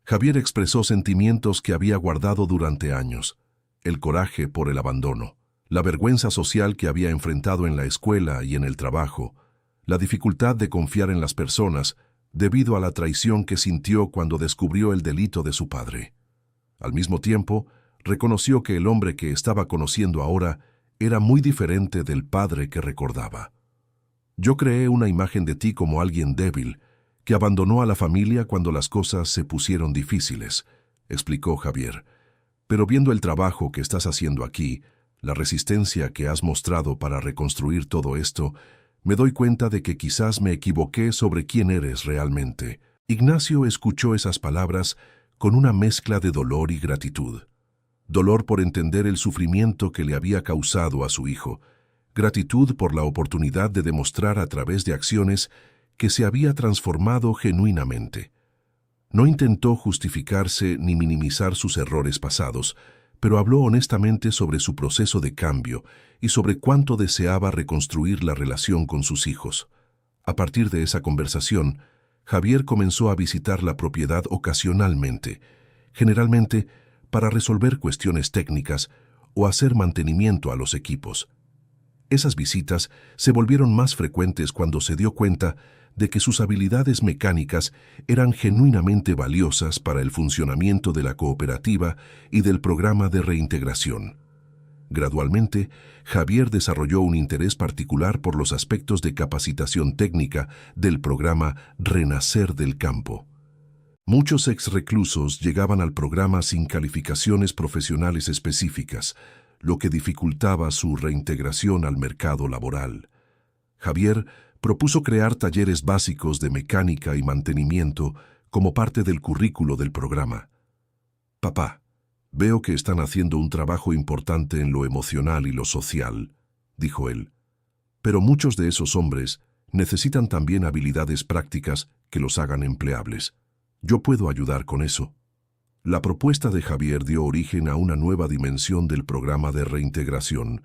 Javier expresó sentimientos que había guardado durante años: el coraje por el abandono, la vergüenza social que había enfrentado en la escuela y en el trabajo, la dificultad de confiar en las personas debido a la traición que sintió cuando descubrió el delito de su padre. Al mismo tiempo, reconoció que el hombre que estaba conociendo ahora era muy diferente del padre que recordaba. «Yo creé una imagen de ti como alguien débil, que abandonó a la familia cuando las cosas se pusieron difíciles», explicó Javier. Pero viendo el trabajo que estás haciendo aquí, la resistencia que has mostrado para reconstruir todo esto, me doy cuenta de que quizás me equivoqué sobre quién eres realmente. Ignacio escuchó esas palabras con una mezcla de dolor y gratitud. Dolor por entender el sufrimiento que le había causado a su hijo, gratitud por la oportunidad de demostrar a través de acciones que se había transformado genuinamente. No intentó justificarse ni minimizar sus errores pasados, pero habló honestamente sobre su proceso de cambio y sobre cuánto deseaba reconstruir la relación con sus hijos. A partir de esa conversación, Javier comenzó a visitar la propiedad ocasionalmente, generalmente para resolver cuestiones técnicas o hacer mantenimiento a los equipos. Esas visitas se volvieron más frecuentes cuando se dio cuenta de que sus habilidades mecánicas eran genuinamente valiosas para el funcionamiento de la cooperativa y del programa de reintegración. Gradualmente, Javier desarrolló un interés particular por los aspectos de capacitación técnica del programa Renacer del Campo. Muchos exreclusos llegaban al programa sin calificaciones profesionales específicas, lo que dificultaba su reintegración al mercado laboral. Javier propuso crear talleres básicos de mecánica y mantenimiento como parte del currículo del programa. «Papá, veo que están haciendo un trabajo importante en lo emocional y lo social», dijo él. «Pero muchos de esos hombres necesitan también habilidades prácticas que los hagan empleables. Yo puedo ayudar con eso». La propuesta de Javier dio origen a una nueva dimensión del programa de reintegración.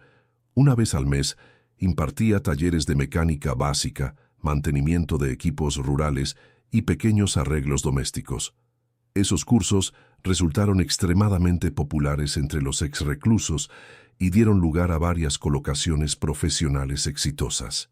Una vez al mes, impartía talleres de mecánica básica, mantenimiento de equipos rurales y pequeños arreglos domésticos. Esos cursos resultaron extremadamente populares entre los exreclusos y dieron lugar a varias colocaciones profesionales exitosas.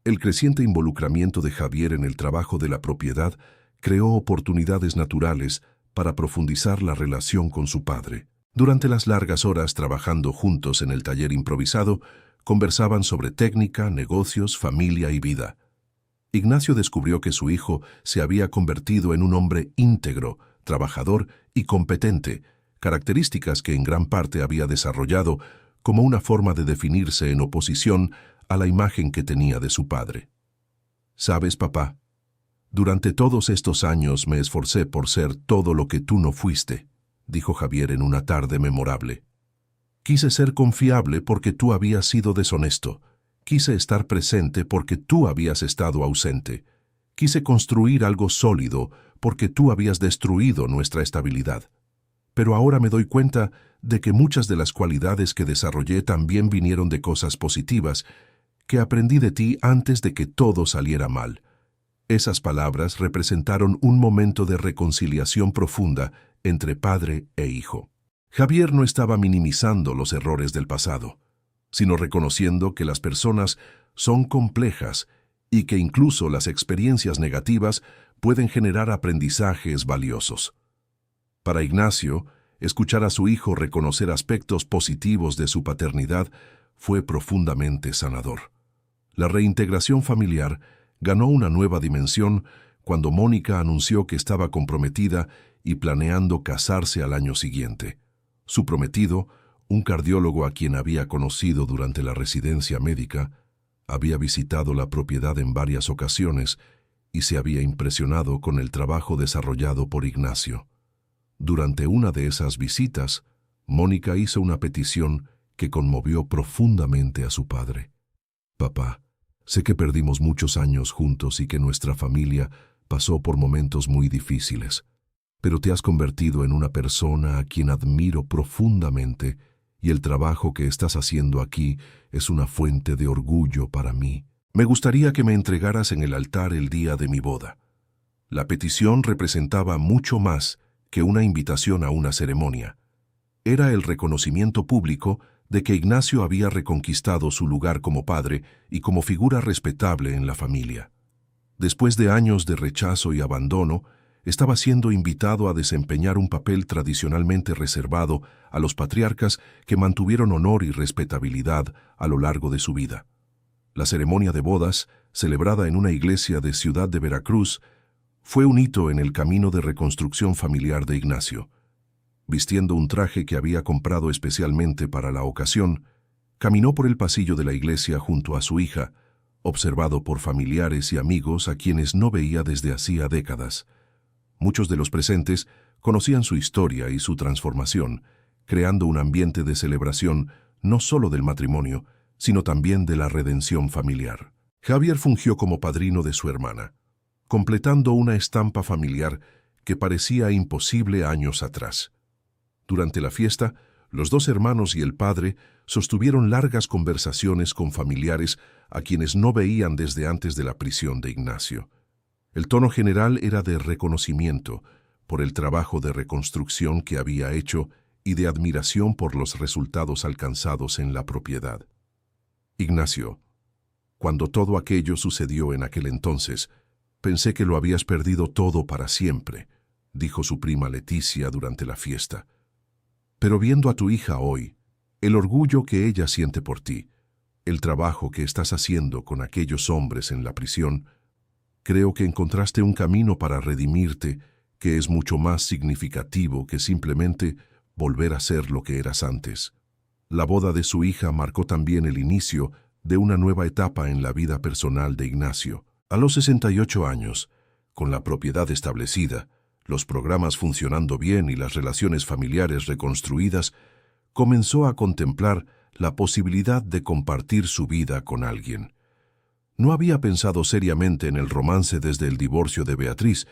El creciente involucramiento de Javier en el trabajo de la propiedad creó oportunidades naturales para profundizar la relación con su padre. Durante las largas horas trabajando juntos en el taller improvisado, conversaban sobre técnica, negocios, familia y vida. Ignacio descubrió que su hijo se había convertido en un hombre íntegro, trabajador y competente, características que en gran parte había desarrollado como una forma de definirse en oposición a la imagen que tenía de su padre. «¿Sabes, papá? Durante todos estos años me esforcé por ser todo lo que tú no fuiste», dijo Javier en una tarde memorable. «Quise ser confiable porque tú habías sido deshonesto. Quise estar presente porque tú habías estado ausente. Quise construir algo sólido porque tú habías destruido nuestra estabilidad. Pero ahora me doy cuenta de que muchas de las cualidades que desarrollé también vinieron de cosas positivas que aprendí de ti antes de que todo saliera mal». Esas palabras representaron un momento de reconciliación profunda entre padre e hijo. Javier no estaba minimizando los errores del pasado, sino reconociendo que las personas son complejas y que incluso las experiencias negativas pueden generar aprendizajes valiosos. Para Ignacio, escuchar a su hijo reconocer aspectos positivos de su paternidad fue profundamente sanador. La reintegración familiar ganó una nueva dimensión cuando Mónica anunció que estaba comprometida y planeando casarse al año siguiente. Su prometido, un cardiólogo a quien había conocido durante la residencia médica, había visitado la propiedad en varias ocasiones y se había impresionado con el trabajo desarrollado por Ignacio. Durante una de esas visitas, Mónica hizo una petición que conmovió profundamente a su padre. «Papá, sé que perdimos muchos años juntos y que nuestra familia pasó por momentos muy difíciles, pero te has convertido en una persona a quien admiro profundamente y el trabajo que estás haciendo aquí es una fuente de orgullo para mí. Me gustaría que me entregaras en el altar el día de mi boda». La petición representaba mucho más que una invitación a una ceremonia. Era el reconocimiento público de que Ignacio había reconquistado su lugar como padre y como figura respetable en la familia. Después de años de rechazo y abandono, estaba siendo invitado a desempeñar un papel tradicionalmente reservado a los patriarcas que mantuvieron honor y respetabilidad a lo largo de su vida. La ceremonia de bodas, celebrada en una iglesia de Ciudad de Veracruz, fue un hito en el camino de reconstrucción familiar de Ignacio. Vistiendo un traje que había comprado especialmente para la ocasión, caminó por el pasillo de la iglesia junto a su hija, observado por familiares y amigos a quienes no veía desde hacía décadas. Muchos de los presentes conocían su historia y su transformación, creando un ambiente de celebración no solo del matrimonio, sino también de la redención familiar. Javier fungió como padrino de su hermana, completando una estampa familiar que parecía imposible años atrás. Durante la fiesta, los dos hermanos y el padre sostuvieron largas conversaciones con familiares a quienes no veían desde antes de la prisión de Ignacio. El tono general era de reconocimiento por el trabajo de reconstrucción que había hecho y de admiración por los resultados alcanzados en la propiedad. Ignacio, cuando todo aquello sucedió en aquel entonces, pensé que lo habías perdido todo para siempre, dijo su prima Leticia durante la fiesta. Pero viendo a tu hija hoy, el orgullo que ella siente por ti, el trabajo que estás haciendo con aquellos hombres en la prisión, creo que encontraste un camino para redimirte que es mucho más significativo que simplemente volver a ser lo que eras antes. La boda de su hija marcó también el inicio de una nueva etapa en la vida personal de Ignacio. A los 68 años, con la propiedad establecida, los programas funcionando bien y las relaciones familiares reconstruidas, comenzó a contemplar la posibilidad de compartir su vida con alguien. No había pensado seriamente en el romance desde el divorcio de Beatriz,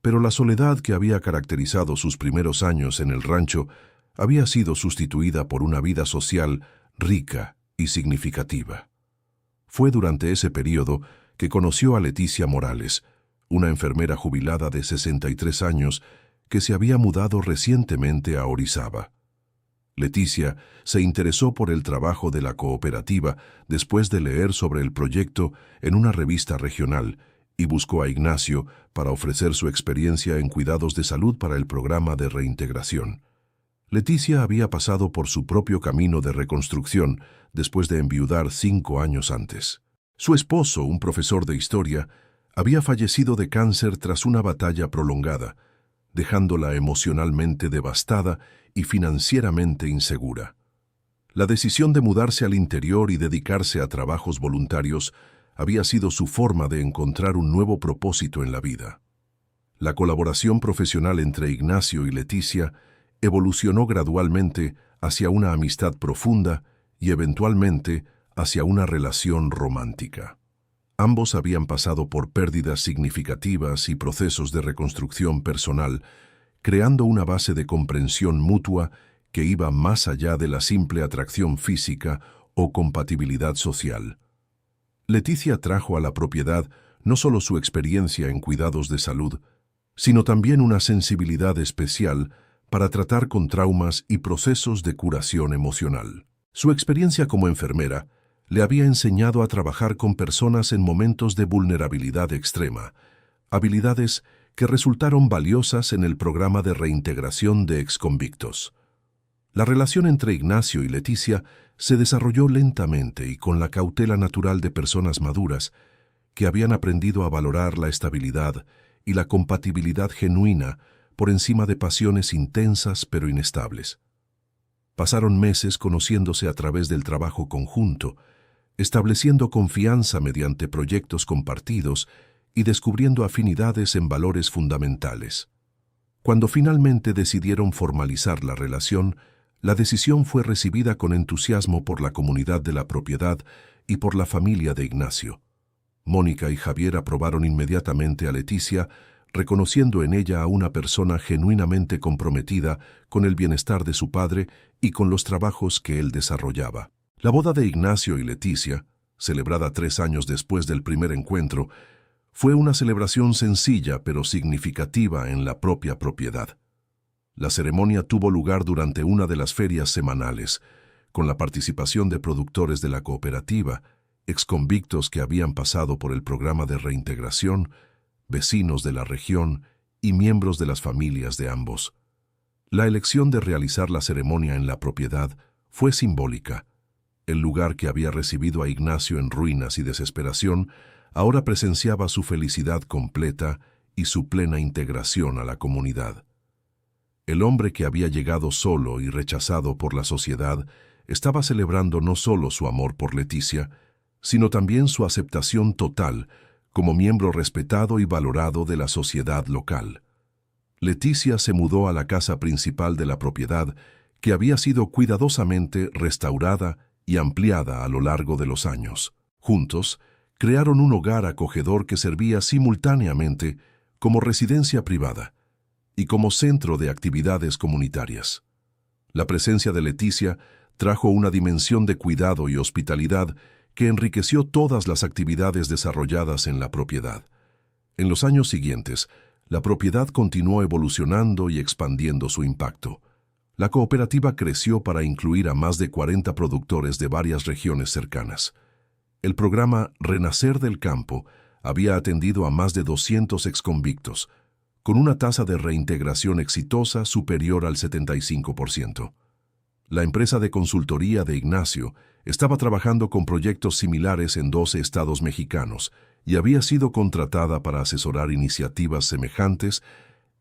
pero la soledad que había caracterizado sus primeros años en el rancho había sido sustituida por una vida social rica y significativa. Fue durante ese período que conoció a Leticia Morales, una enfermera jubilada de 63 años que se había mudado recientemente a Orizaba. Leticia se interesó por el trabajo de la cooperativa después de leer sobre el proyecto en una revista regional y buscó a Ignacio para ofrecer su experiencia en cuidados de salud para el programa de reintegración. Leticia había pasado por su propio camino de reconstrucción después de enviudar 5 años antes. Su esposo, un profesor de historia, había fallecido de cáncer tras una batalla prolongada, dejándola emocionalmente devastada y financieramente insegura. La decisión de mudarse al interior y dedicarse a trabajos voluntarios había sido su forma de encontrar un nuevo propósito en la vida. La colaboración profesional entre Ignacio y Leticia evolucionó gradualmente hacia una amistad profunda y eventualmente hacia una relación romántica. Ambos habían pasado por pérdidas significativas y procesos de reconstrucción personal, creando una base de comprensión mutua que iba más allá de la simple atracción física o compatibilidad social. Leticia trajo a la propiedad no solo su experiencia en cuidados de salud, sino también una sensibilidad especial para tratar con traumas y procesos de curación emocional. Su experiencia como enfermera le había enseñado a trabajar con personas en momentos de vulnerabilidad extrema, habilidades que resultaron valiosas en el programa de reintegración de exconvictos. La relación entre Ignacio y Leticia se desarrolló lentamente y con la cautela natural de personas maduras que habían aprendido a valorar la estabilidad y la compatibilidad genuina por encima de pasiones intensas pero inestables. Pasaron meses conociéndose a través del trabajo conjunto, estableciendo confianza mediante proyectos compartidos y descubriendo afinidades en valores fundamentales. Cuando finalmente decidieron formalizar la relación, la decisión fue recibida con entusiasmo por la comunidad de la propiedad y por la familia de Ignacio. Mónica y Javier aprobaron inmediatamente a Leticia, reconociendo en ella a una persona genuinamente comprometida con el bienestar de su padre y con los trabajos que él desarrollaba. La boda de Ignacio y Leticia, celebrada 3 años después del primer encuentro, fue una celebración sencilla pero significativa en la propia propiedad. La ceremonia tuvo lugar durante una de las ferias semanales, con la participación de productores de la cooperativa, exconvictos que habían pasado por el programa de reintegración, vecinos de la región y miembros de las familias de ambos. La elección de realizar la ceremonia en la propiedad fue simbólica. El lugar que había recibido a Ignacio en ruinas y desesperación ahora presenciaba su felicidad completa y su plena integración a la comunidad. El hombre que había llegado solo y rechazado por la sociedad estaba celebrando no solo su amor por Leticia, sino también su aceptación total como miembro respetado y valorado de la sociedad local. Leticia se mudó a la casa principal de la propiedad, que había sido cuidadosamente restaurada y ampliada a lo largo de los años. Juntos, crearon un hogar acogedor que servía simultáneamente como residencia privada y como centro de actividades comunitarias. La presencia de Leticia trajo una dimensión de cuidado y hospitalidad que enriqueció todas las actividades desarrolladas en la propiedad. En los años siguientes, la propiedad continuó evolucionando y expandiendo su impacto. La cooperativa creció para incluir a más de 40 productores de varias regiones cercanas. El programa Renacer del Campo había atendido a más de 200 exconvictos, con una tasa de reintegración exitosa superior al 75%. La empresa de consultoría de Ignacio estaba trabajando con proyectos similares en 12 estados mexicanos y había sido contratada para asesorar iniciativas semejantes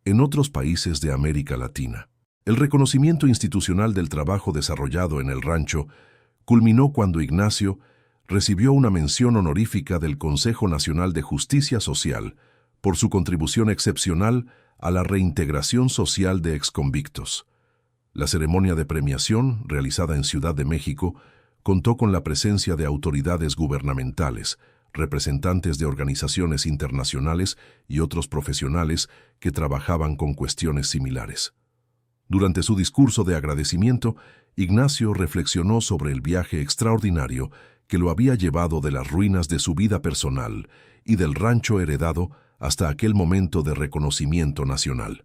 en otros países de América Latina. El reconocimiento institucional del trabajo desarrollado en el rancho culminó cuando Ignacio recibió una mención honorífica del Consejo Nacional de Justicia Social por su contribución excepcional a la reintegración social de exconvictos. La ceremonia de premiación, realizada en Ciudad de México, contó con la presencia de autoridades gubernamentales, representantes de organizaciones internacionales y otros profesionales que trabajaban con cuestiones similares. Durante su discurso de agradecimiento, Ignacio reflexionó sobre el viaje extraordinario que lo había llevado de las ruinas de su vida personal y del rancho heredado hasta aquel momento de reconocimiento nacional.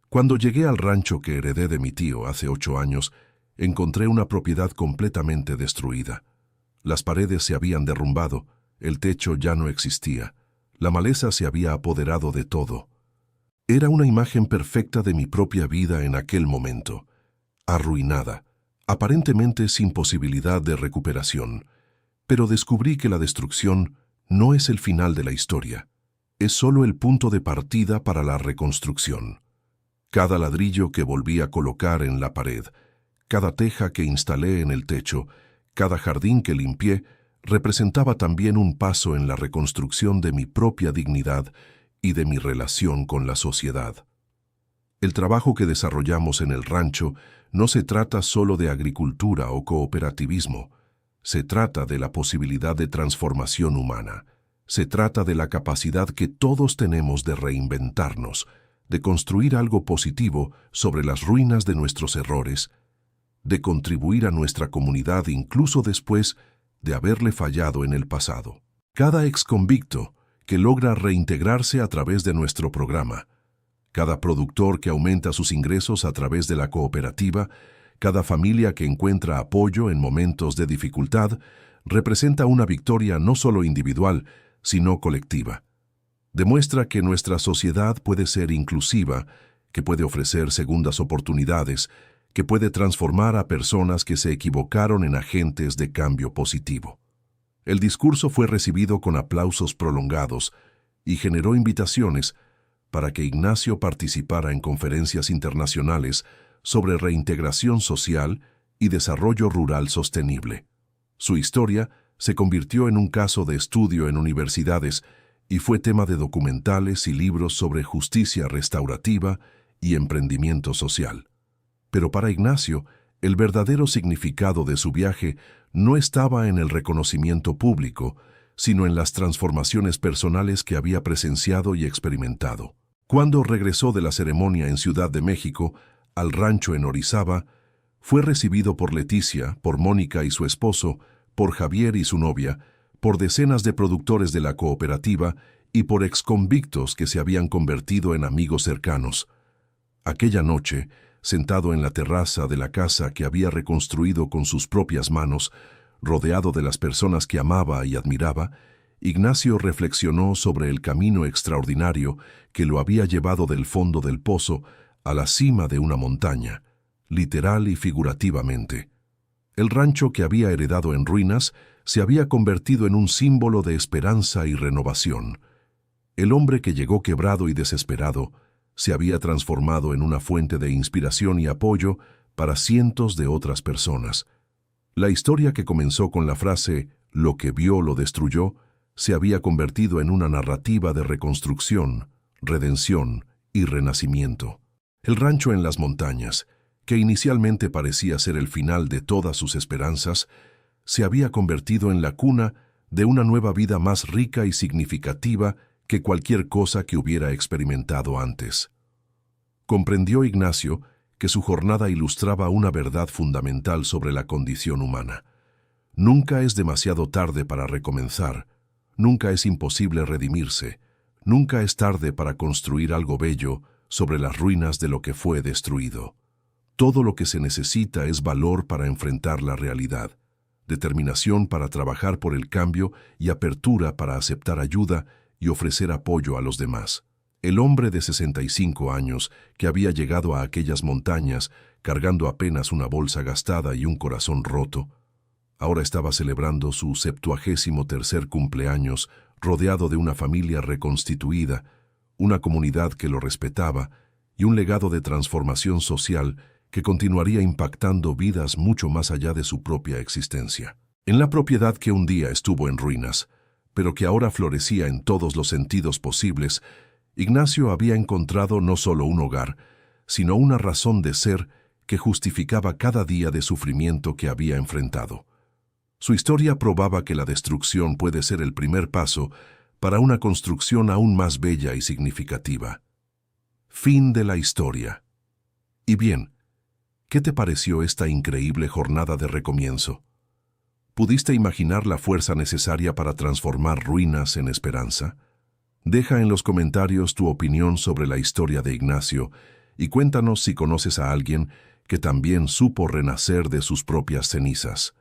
Cuando llegué al rancho que heredé de mi tío hace 8 años, encontré una propiedad completamente destruida. Las paredes se habían derrumbado, el techo ya no existía, la maleza se había apoderado de todo. Era una imagen perfecta de mi propia vida en aquel momento, arruinada, aparentemente sin posibilidad de recuperación. Pero descubrí que la destrucción no es el final de la historia, es solo el punto de partida para la reconstrucción. Cada ladrillo que volví a colocar en la pared, cada teja que instalé en el techo, cada jardín que limpié, representaba también un paso en la reconstrucción de mi propia dignidad y de mi relación con la sociedad. El trabajo que desarrollamos en el rancho no se trata solo de agricultura o cooperativismo. Se trata de la posibilidad de transformación humana. Se trata de la capacidad que todos tenemos de reinventarnos, de construir algo positivo sobre las ruinas de nuestros errores, de contribuir a nuestra comunidad incluso después de haberle fallado en el pasado. Cada exconvicto que logra reintegrarse a través de nuestro programa, cada productor que aumenta sus ingresos a través de la cooperativa, cada familia que encuentra apoyo en momentos de dificultad, representa una victoria no solo individual, sino colectiva. Demuestra que nuestra sociedad puede ser inclusiva, que puede ofrecer segundas oportunidades, que puede transformar a personas que se equivocaron en agentes de cambio positivo. El discurso fue recibido con aplausos prolongados y generó invitaciones para que Ignacio participara en conferencias internacionales sobre reintegración social y desarrollo rural sostenible. Su historia se convirtió en un caso de estudio en universidades y fue tema de documentales y libros sobre justicia restaurativa y emprendimiento social. Pero para Ignacio, el verdadero significado de su viaje no estaba en el reconocimiento público, sino en las transformaciones personales que había presenciado y experimentado. Cuando regresó de la ceremonia en Ciudad de México, al rancho en Orizaba, fue recibido por Leticia, por Mónica y su esposo, por Javier y su novia, por decenas de productores de la cooperativa y por exconvictos que se habían convertido en amigos cercanos. Aquella noche, sentado en la terraza de la casa que había reconstruido con sus propias manos, rodeado de las personas que amaba y admiraba, Ignacio reflexionó sobre el camino extraordinario que lo había llevado del fondo del pozo a la cima de una montaña, literal y figurativamente. El rancho que había heredado en ruinas se había convertido en un símbolo de esperanza y renovación. El hombre que llegó quebrado y desesperado se había transformado en una fuente de inspiración y apoyo para cientos de otras personas. La historia que comenzó con la frase «lo que vio lo destruyó» se había convertido en una narrativa de reconstrucción, redención y renacimiento. El rancho en las montañas, que inicialmente parecía ser el final de todas sus esperanzas, se había convertido en la cuna de una nueva vida más rica y significativa que cualquier cosa que hubiera experimentado antes. Comprendió Ignacio que su jornada ilustraba una verdad fundamental sobre la condición humana. Nunca es demasiado tarde para recomenzar, nunca es imposible redimirse, nunca es tarde para construir algo bello sobre las ruinas de lo que fue destruido. Todo lo que se necesita es valor para enfrentar la realidad, determinación para trabajar por el cambio y apertura para aceptar ayuda y ofrecer apoyo a los demás. El hombre de 65 años, que había llegado a aquellas montañas cargando apenas una bolsa gastada y un corazón roto, ahora estaba celebrando su 73º cumpleaños rodeado de una familia reconstituida, una comunidad que lo respetaba y un legado de transformación social que continuaría impactando vidas mucho más allá de su propia existencia. En la propiedad que un día estuvo en ruinas, pero que ahora florecía en todos los sentidos posibles, Ignacio había encontrado no solo un hogar, sino una razón de ser que justificaba cada día de sufrimiento que había enfrentado. Su historia probaba que la destrucción puede ser el primer paso para una construcción aún más bella y significativa. Fin de la historia. Y bien, ¿qué te pareció esta increíble jornada de recomienzo? ¿Pudiste imaginar la fuerza necesaria para transformar ruinas en esperanza? Deja en los comentarios tu opinión sobre la historia de Ignacio y cuéntanos si conoces a alguien que también supo renacer de sus propias cenizas.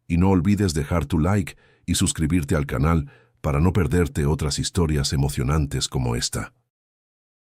Y no olvides dejar tu like y suscribirte al canal para no perderte otras historias emocionantes como esta.